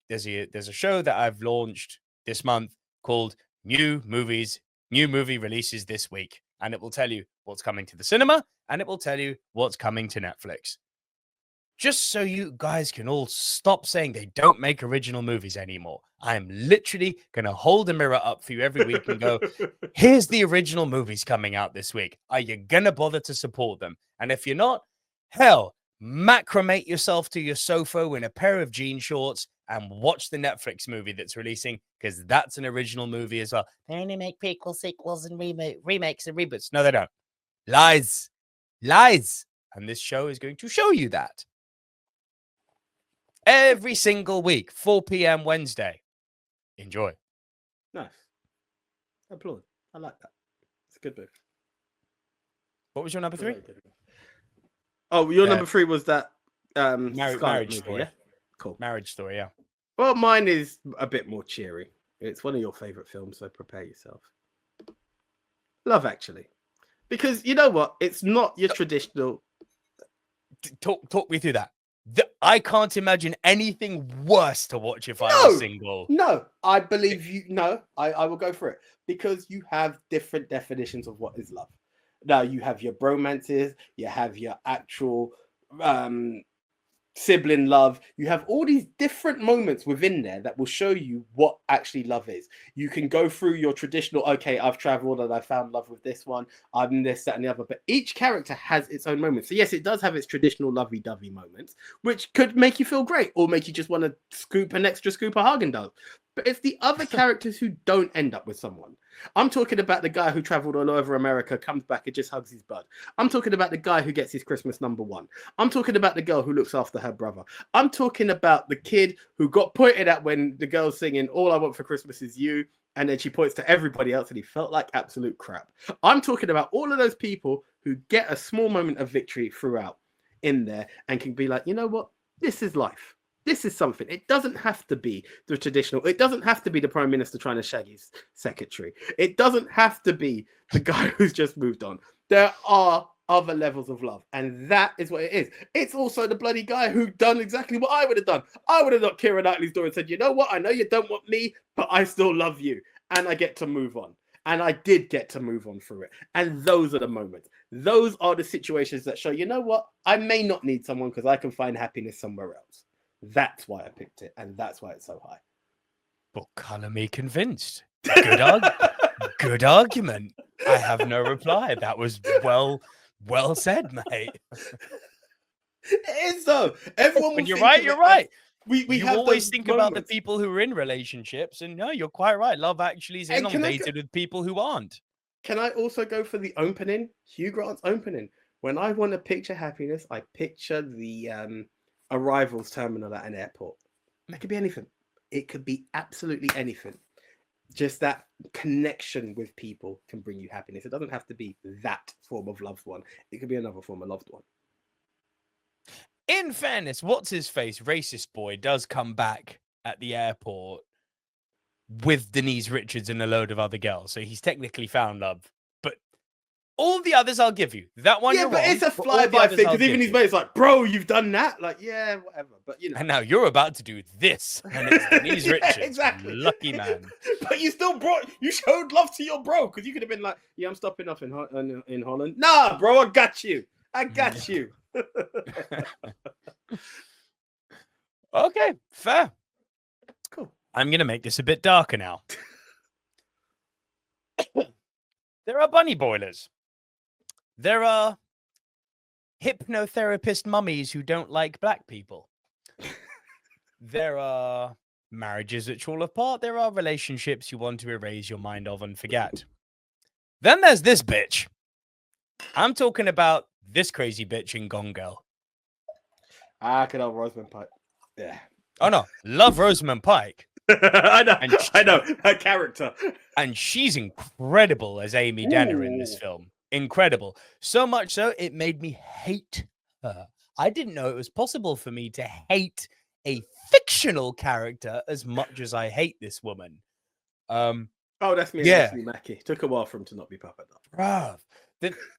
there's a show that I've launched this month called New Movie Releases This Week. And it will tell you what's coming to the cinema and it will tell you what's coming to Netflix. Just so you guys can all stop saying they don't make original movies anymore. I'm literally going to hold a mirror up for you every week and go, here's the original movies coming out this week. Are you going to bother to support them? And if you're not, hell, macramate yourself to your sofa in a pair of jean shorts and watch the Netflix movie that's releasing, because that's an original movie as well. They only make prequels, sequels, and remakes and reboots. No, they don't. Lies. And this show is going to show you that. Every single week, 4 p.m. Wednesday. Enjoy. Nice. Applaud. I like that. It's a good move. What was your number 3? Oh, your number 3 was that marriage movie, story. Yeah? Cool. Marriage Story, yeah. Well, mine is a bit more cheery. It's one of your favorite films, so prepare yourself. Love Actually. Because you know what? It's not your traditional... Talk me through that. I can't imagine anything worse to watch if I was single. No, I believe you. No, I will go for it. Because you have different definitions of what is love. Now, you have your bromances, you have your actual sibling love. You have all these different moments within there that will show you what actually love is. You can go through your traditional, okay, I've traveled and I found love with this one, I'm this, that, and the other. But each character has its own moments. So yes, it does have its traditional lovey-dovey moments, which could make you feel great or make you just want to scoop an extra scoop of Haagen-Dazs. But it's the other characters who don't end up with someone. I'm talking about the guy who traveled all over America, comes back and just hugs his bud. I'm talking about the guy who gets his Christmas #1. I'm talking about the girl who looks after her brother. I'm talking about the kid who got pointed at when the girl's singing All I Want for Christmas Is You, and then she points to everybody else and he felt like absolute crap. I'm talking about all of those people who get a small moment of victory throughout in there and can be like, you know what? This is life. This is something. It doesn't have to be the traditional. It doesn't have to be the Prime Minister trying to shag his secretary. It doesn't have to be the guy who's just moved on. There are other levels of love. And that is what it is. It's also the bloody guy who done exactly what I would have done. I would have knocked Keira Knightley's door and said, you know what? I know you don't want me, but I still love you. And I get to move on. And I did get to move on through it. And those are the moments. Those are the situations that show, you know what? I may not need someone because I can find happiness somewhere else. That's why I picked it, and that's why it's so high. But color me convinced. Good argument. I have no reply. That was well said, mate. It is though. Everyone. When you're right, you're right. We have always think about the people who are in relationships, and no, you're quite right. Love Actually is inundated with people who aren't. Can I also go for the opening? Hugh Grant's opening. When I want to picture happiness, I picture the arrivals terminal at an airport. It could be anything. It could be absolutely anything. Just that connection with people can bring you happiness. It doesn't have to be that form of loved one. It could be another form of loved one. In fairness, what's his face, racist boy, does come back at the airport with Denise Richards and a load of other girls. So he's technically found love. But all the others I'll give you. That one you're but wrong. it's a but all the flyby others thing I'll because even give his you. mate's like, bro, you've done that. Like, yeah, whatever. But you know. And now you're about to do this. And it's Denise Richards. Exactly. Lucky man. But you showed love to your bro because you could have been like, yeah, I'm stopping off in Holland. Nah, bro, I got you. Okay, fair. Cool. I'm going to make this a bit darker now. There are bunny boilers. There are hypnotherapist mummies who don't like black people. There are marriages that fall apart. There are relationships you want to erase your mind of and forget. Then there's this bitch. I'm talking about this crazy bitch in Gone Girl. I could have Rosamund Pike. Yeah. Oh no, love Rosamund Pike. I know her character, and she's incredible as Amy Denner in this film. Incredible, so much so it made me hate her. I didn't know it was possible for me to hate a fictional character as much as I hate this woman. Oh, that's me. Yeah, Anthony Mackie. Took a while for him to not be puppet. Bruv.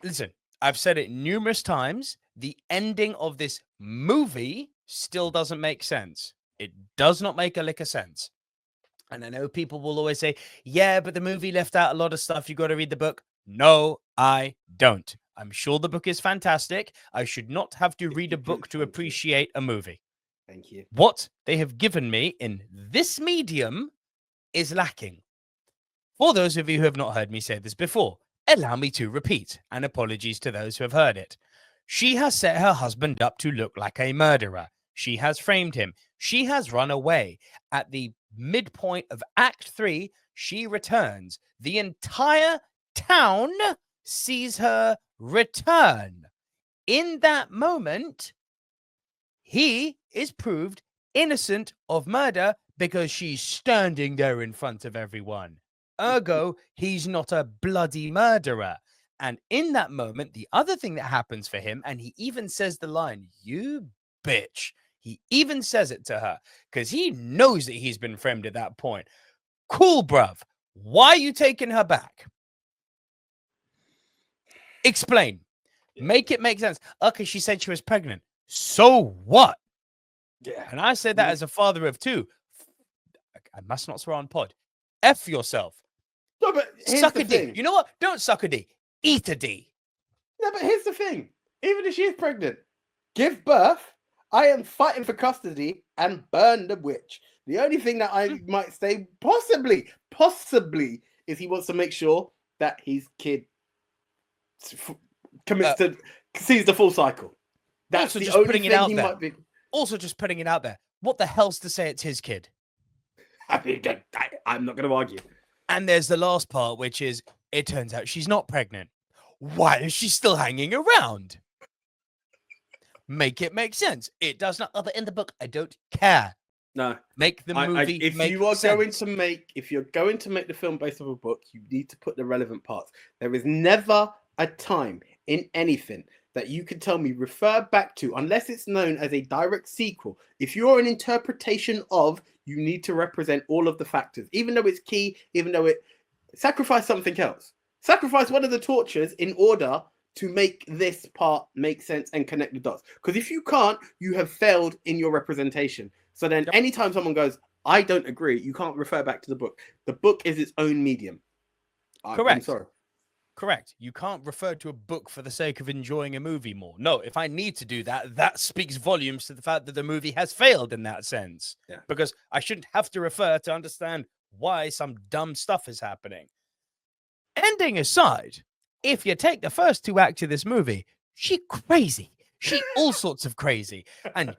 Listen, I've said it numerous times. The ending of this movie still doesn't make sense. It does not make a lick of sense. And I know people will always say, yeah, but the movie left out a lot of stuff. You got to read the book. No, I don't. I'm sure the book is fantastic. I should not have to read a book to appreciate a movie. Thank you. What they have given me in this medium is lacking. For those of you who have not heard me say this before, allow me to repeat, and apologies to those who have heard it. She has set her husband up to look like a murderer. She has framed him. She has run away. At the midpoint of Act 3, she returns. The entire town sees her return. In that moment, he is proved innocent of murder because she's standing there in front of everyone. Ergo, he's not a bloody murderer. And in that moment, the other thing that happens for him, and he even says the line, "You bitch." He even says it to her because he knows that he's been framed at that point. Cool, bruv. Why are you taking her back? Explain. Make it make sense. Okay, she said she was pregnant. So what? Yeah. And I said that as a father of two. I must not swear on pod. F yourself. No, but suck a D. You know what? Don't suck a D. Eat a D. No, but here's the thing. Even if she is pregnant, give birth. I am fighting for custody and burn the witch. The only thing that I might say, possibly, is he wants to make sure that his kid sees the full cycle. That's also the just only putting thing it out he there. might be. Also just putting it out there. What the hell's to say it's his kid? I mean, I'm not going to argue. And there's the last part, which is, it turns out she's not pregnant. Why is she still hanging around? Make it make sense. It does not. But in the book, I don't care. No. Make the movie if make you are sense. if you're going to make the film based off a book, you need to put the relevant parts. There is never a time in anything that you can tell me refer back to, unless it's known as a direct sequel. If you're an interpretation of, you need to represent all of the factors, even though it's key, even though it sacrifice something else. Sacrifice one of the tortures in order to make this part make sense and connect the dots. Because if you can't, you have failed in your representation. So then anytime someone goes, I don't agree, you can't refer back to the book. The book is its own medium. Correct. I'm sorry. Correct. You can't refer to a book for the sake of enjoying a movie more. No, if I need to do that, that speaks volumes to the fact that the movie has failed in that sense. Yeah. Because I shouldn't have to refer to understand why some dumb stuff is happening. Ending aside, if you take the first two acts of this movie, she crazy. She all sorts of crazy. And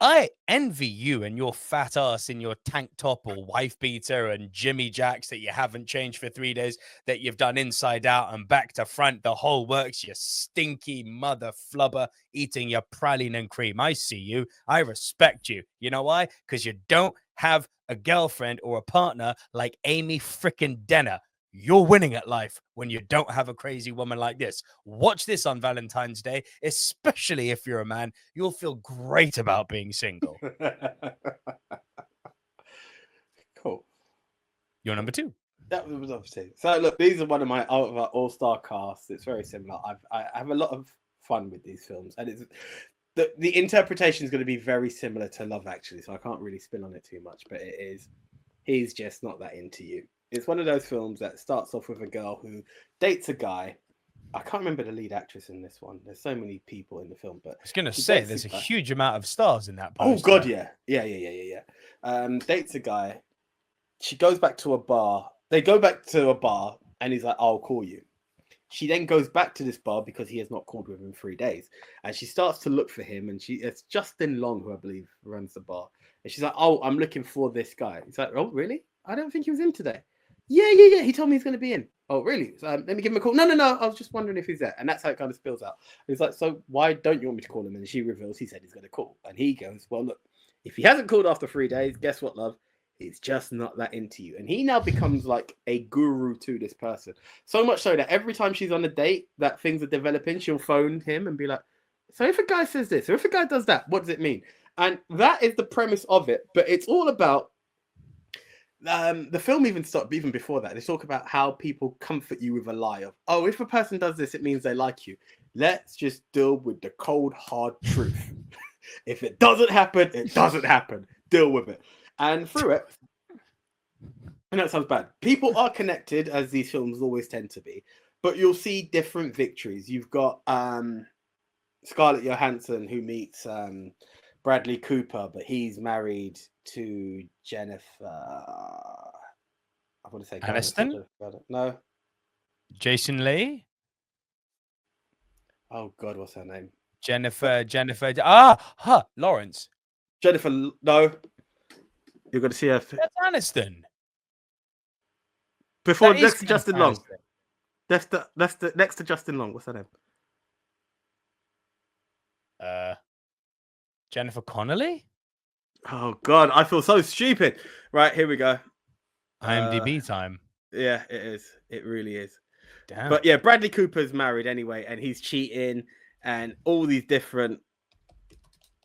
I envy you and your fat ass in your tank top or wife beater and Jimmy Jacks that you haven't changed for 3 days, that you've done inside out and back to front. The whole works, you stinky mother flubber eating your praline and cream. I see you. I respect you. You know why? Because you don't have a girlfriend or a partner like Amy frickin' Denner. You're winning at life when you don't have a crazy woman like this. Watch this on Valentine's Day, especially if you're a man. You'll feel great about being single. Cool. Your number 2. That was obviously. So look, these are one of my all-star casts. It's very similar. I have a lot of fun with these films, and it's the interpretation is going to be very similar to Love Actually, so I can't really spin on it too much. But it is, he's just not that into you. It's one of those films that starts off with a girl who dates a guy. I can't remember the lead actress in this one. There's so many people in the film, but I was going to say there's a huge amount of stars in that poster. Oh God, yeah. Dates a guy. She goes back to a bar. They go back to a bar, and he's like, "I'll call you." She then goes back to this bar because he has not called within 3 days, and she starts to look for him. And it's Justin Long, who I believe runs the bar, and she's like, "Oh, I'm looking for this guy." He's like, "Oh, really? I don't think he was in today." Yeah. He told me he's going to be in. Oh, really? So, let me give him a call. No. I was just wondering if he's there, and that's how it kind of spills out. He's like, "So why don't you want me to call him?" And she reveals he said he's going to call, and he goes, "Well, look, if he hasn't called after 3 days, guess what, love? He's just not that into you." And he now becomes like a guru to this person. So much so that every time she's on a date that things are developing, she'll phone him and be like, "So if a guy says this, or if a guy does that, what does it mean?" And that is the premise of it. But it's all about the film even started even before that. They talk about how people comfort you with a lie of, "Oh, if a person does this, it means they like you. Let's just deal with the cold, hard truth. If it doesn't happen, it doesn't happen. Deal with it." And through it, I know it sounds bad, people are connected, as these films always tend to be, but you'll see different victories. You've got Scarlett Johansson, who meets Bradley Cooper, but he's married to Jennifer. I want to say Aniston? No. Jason Lee? Oh God, what's her name? Jennifer. Lawrence. Jennifer. No. You're going to see her. That's Aniston. Before next to Justin Long. That's the next to Justin Long. What's her name? Jennifer Connelly? Oh God, I feel so stupid. Right, here we go. IMDb time. Yeah, it is. It really is. Damn. But yeah, Bradley Cooper's married anyway, and he's cheating, and all these different.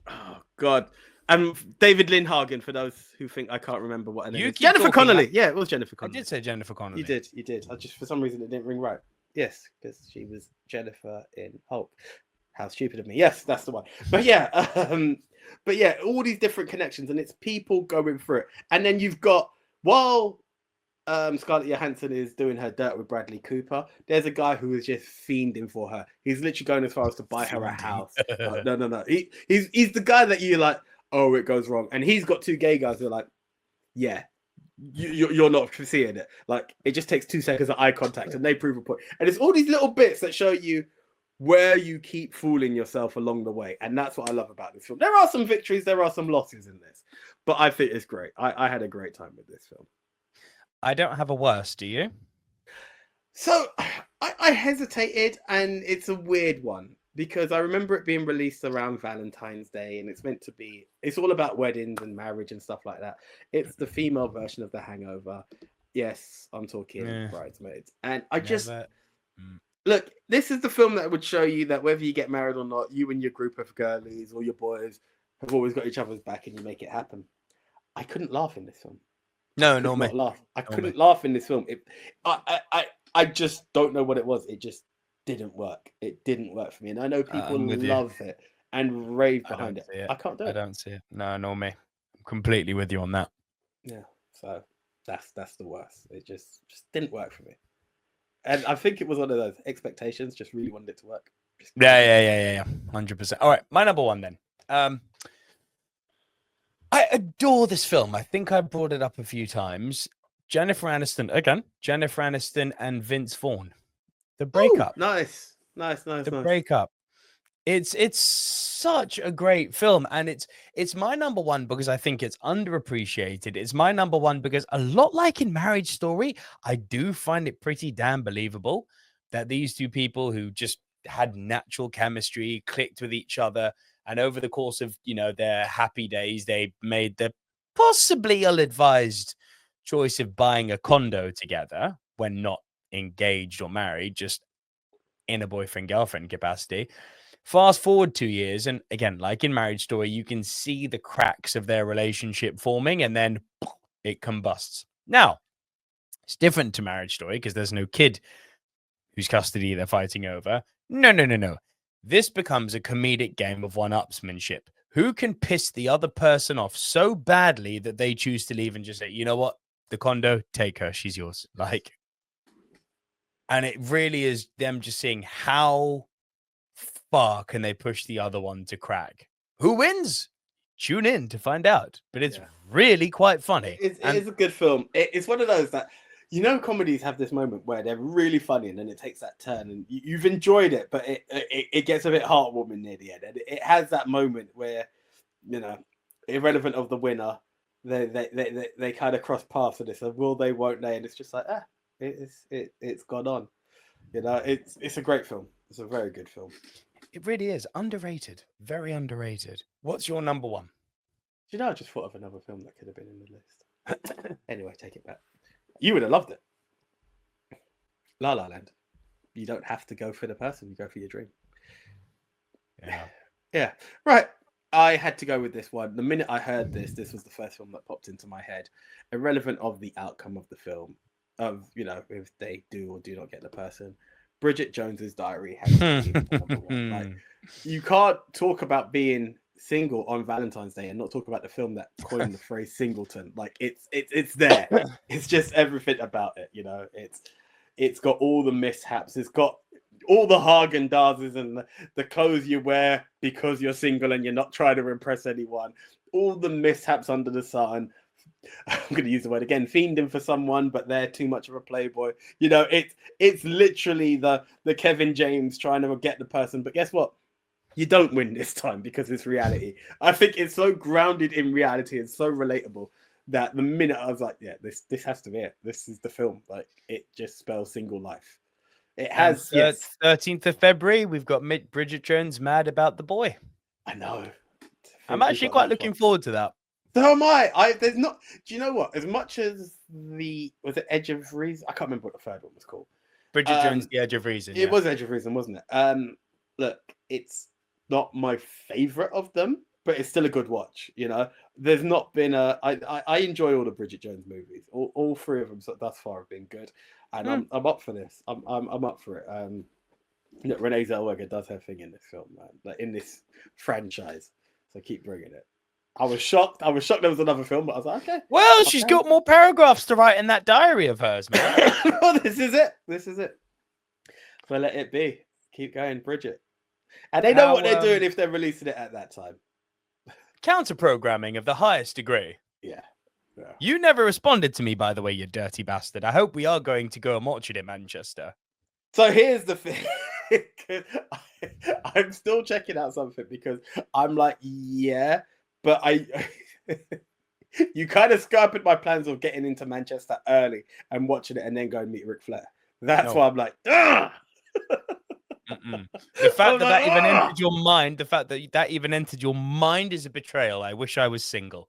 Oh God. David Lindhagen, for those who think I can't remember what her name is. Jennifer Connelly. Yeah, it was Jennifer Connelly. I did say Jennifer Connelly. You did. I just, for some reason, it didn't ring right. Yes, because she was Jennifer in Hulk. How stupid of me. Yes, that's the one. But yeah, all these different connections, and it's people going through it. And then you've got, while Scarlett Johansson is doing her dirt with Bradley Cooper, there's a guy who is just fiending for her. He's literally going as far as to buy her a house. No. He's the guy that you're like, oh, it goes wrong. And he's got 2 gay guys who are like, yeah, you're not seeing it. Like, it just takes 2 seconds of eye contact and they prove a point. And it's all these little bits that show you where you keep fooling yourself along the way. And that's what I love about this film. There are some victories, there are some losses in this, but I think it's great. I had a great time with this film. I don't have a worse, do you? So I hesitated, and it's a weird one because I remember it being released around Valentine's Day, and it's all about weddings and marriage and stuff like that. It's the female version of The Hangover. Yes, I'm talking Bridesmaids. And I just look, this is the film that would show you that whether you get married or not, you and your group of girlies or your boys have always got each other's back, and you make it happen. I couldn't laugh in this film. I couldn't laugh in this film. I just don't know what it was. It just didn't work. It didn't work for me. And I know people love it and rave behind it. I can't do it. I don't see it. No, nor me. I'm completely with you on that. Yeah. So that's the worst. It just didn't work for me. And I think it was one of those expectations, just really wanted it to work. Yeah. 100%. All right. My number one then. I adore this film. I think I brought it up a few times. Jennifer Aniston and Vince Vaughn. The breakup. Ooh, nice. The breakup. It's such a great film, and it's my number one because I think it's underappreciated. It's my number one because, a lot like in Marriage Story, I do find it pretty damn believable that these two people who just had natural chemistry, clicked with each other, and over the course of, their happy days, they made the possibly ill-advised choice of buying a condo together when not engaged or married, just in a boyfriend-girlfriend capacity. Fast forward 2 years, and again, like in Marriage Story, you can see the cracks of their relationship forming, and then it combusts. Now, It's different to Marriage Story because there's no kid whose custody they're fighting over. No. This becomes a comedic game of one-upsmanship. Who can piss the other person off so badly that they choose to leave and just say, you know what? The condo, take her. She's yours. Like, and it really is them just seeing how far can they push the other one to crack. Who wins? Tune in to find out. But it's really quite funny. It is a good film. It's one of those that, you know, comedies have this moment where they're really funny and then it takes that turn and you've enjoyed it, but it gets a bit heartwarming near the end. And it has that moment where, you know, irrelevant of the winner, they kind of cross paths and it's a will they, won't they, and it's just like it's gone on. You know, it's a great film. It's a very good film. It really is underrated, very underrated. What's your number one? Do you know, I just thought of another film that could have been in the list. Anyway, take it back. You would have loved it. La La Land. You don't have to go for the person, you go for your dream. Yeah. Right. I had to go with this one. The minute I heard this was the first film that popped into my head. Irrelevant of the outcome of the film, of, you know, if they do or do not get the person. Bridget Jones's Diary has to be number one. Like, you can't talk about being single on Valentine's Day and not talk about the film that coined the phrase singleton. Like, it's there. It's just everything about it, you know. It's got all the mishaps. It's got all the Haagen-Dazs and the clothes you wear because you're single and you're not trying to impress anyone. All the mishaps under the sun. I'm going to use the word again, fiending for someone, but they're too much of a playboy. You know, it's literally the Kevin James trying to get the person. But guess what? You don't win this time because it's reality. I think it's so grounded in reality and so relatable that the minute I was like, yeah, this has to be it. This is the film. Like, it just spells single life. It has. 13th of February, we've got Bridget Jones Mad About the Boy. I know. I'm actually quite looking forward to that. So am I. There's not. Do you know what? As much as was it Edge of Reason? I can't remember what the third one was called. Bridget Jones, The Edge of Reason. It was Edge of Reason, wasn't it? Look, it's not my favorite of them, but it's still a good watch. You know, there's not been I enjoy all the Bridget Jones movies. All three of them thus far have been good, and I'm up for this. I'm up for it. You know, Renee Zellweger does her thing in this film, man. Like, in this franchise. So keep bringing it. I was shocked there was another film, but I was like, okay. Well, she's got more paragraphs to write in that diary of hers, man. Oh, this is it. So let it be. Keep going, Bridget. And they know what they're doing if they're releasing it at that time. Counter-programming of the highest degree. Yeah. You never responded to me, by the way, you dirty bastard. I hope we are going to go and watch it in Manchester. So here's the thing. I'm still checking out something because I'm like, yeah, but you kind of scuppered my plans of getting into Manchester early and watching it and then go and meet Ric Flair. That's why I'm like, ugh! The fact that even entered your mind, the fact that even entered your mind is a betrayal. I wish I was single.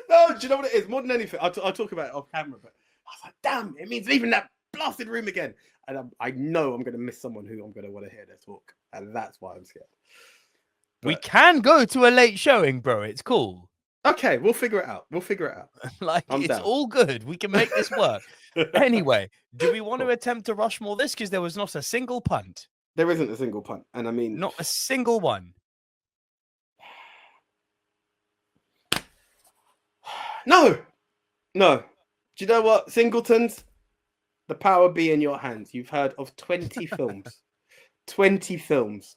No, do you know what it is? More than anything, I'll talk about it off camera, but I was like, damn, it means leaving that blasted room again. And I know I'm going to miss someone who I'm going to want to hear their talk. And that's why I'm scared. But we can go to a late showing, bro. It's cool. Okay, we'll figure it out. Like, I'm it's down. all good. We can make this work. Anyway, do we want to attempt to Rushmore this? Because there was not a single punt. There isn't a single punt. And I mean... Not a single one. No. Do you know what? Singletons, the power be in your hands. You've heard of 20 films. 20 films.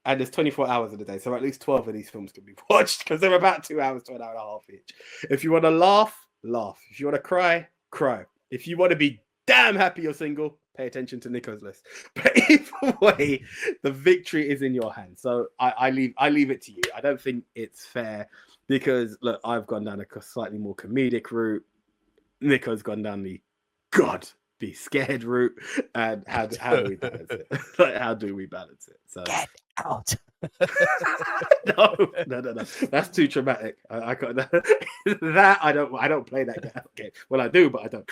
And there's 24 hours in the day. So at least 12 of these films can be watched because they're about 2 hours to an hour and a half each. If you want to laugh, laugh. If you want to cry, cry. If you want to be damn happy you're single, pay attention to Nico's list. But either way, the victory is in your hands. So I leave it to you. I don't think it's fair because, look, I've gone down a slightly more comedic route. Nico's gone down the God be scared route. And how do we balance it? Like, how do we balance it? So get out. No. That's too traumatic. I got that. I don't play that game. Well, I do, but I don't.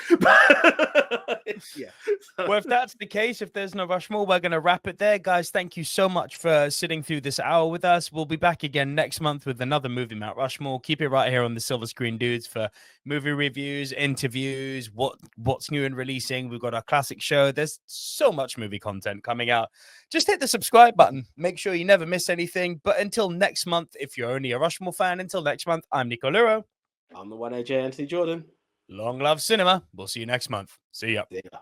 Yeah. Well, if that's the case, if there's no Rushmore, we're going to wrap it there. Guys, thank you so much for sitting through this hour with us. We'll be back again next month with another movie Mount Rushmore. Keep it right here on the Silver Screen Dudes for movie reviews, interviews, what's new and releasing. We've got our classic show. There's so much movie content coming out. Just hit the subscribe button. Make sure you never miss anything. But until next month, if you're only a Rushmore fan, until next month, I'm Nico Luro. I'm the one AJ Anthony Jordan. Long love cinema. We'll see you next month. See ya. See ya.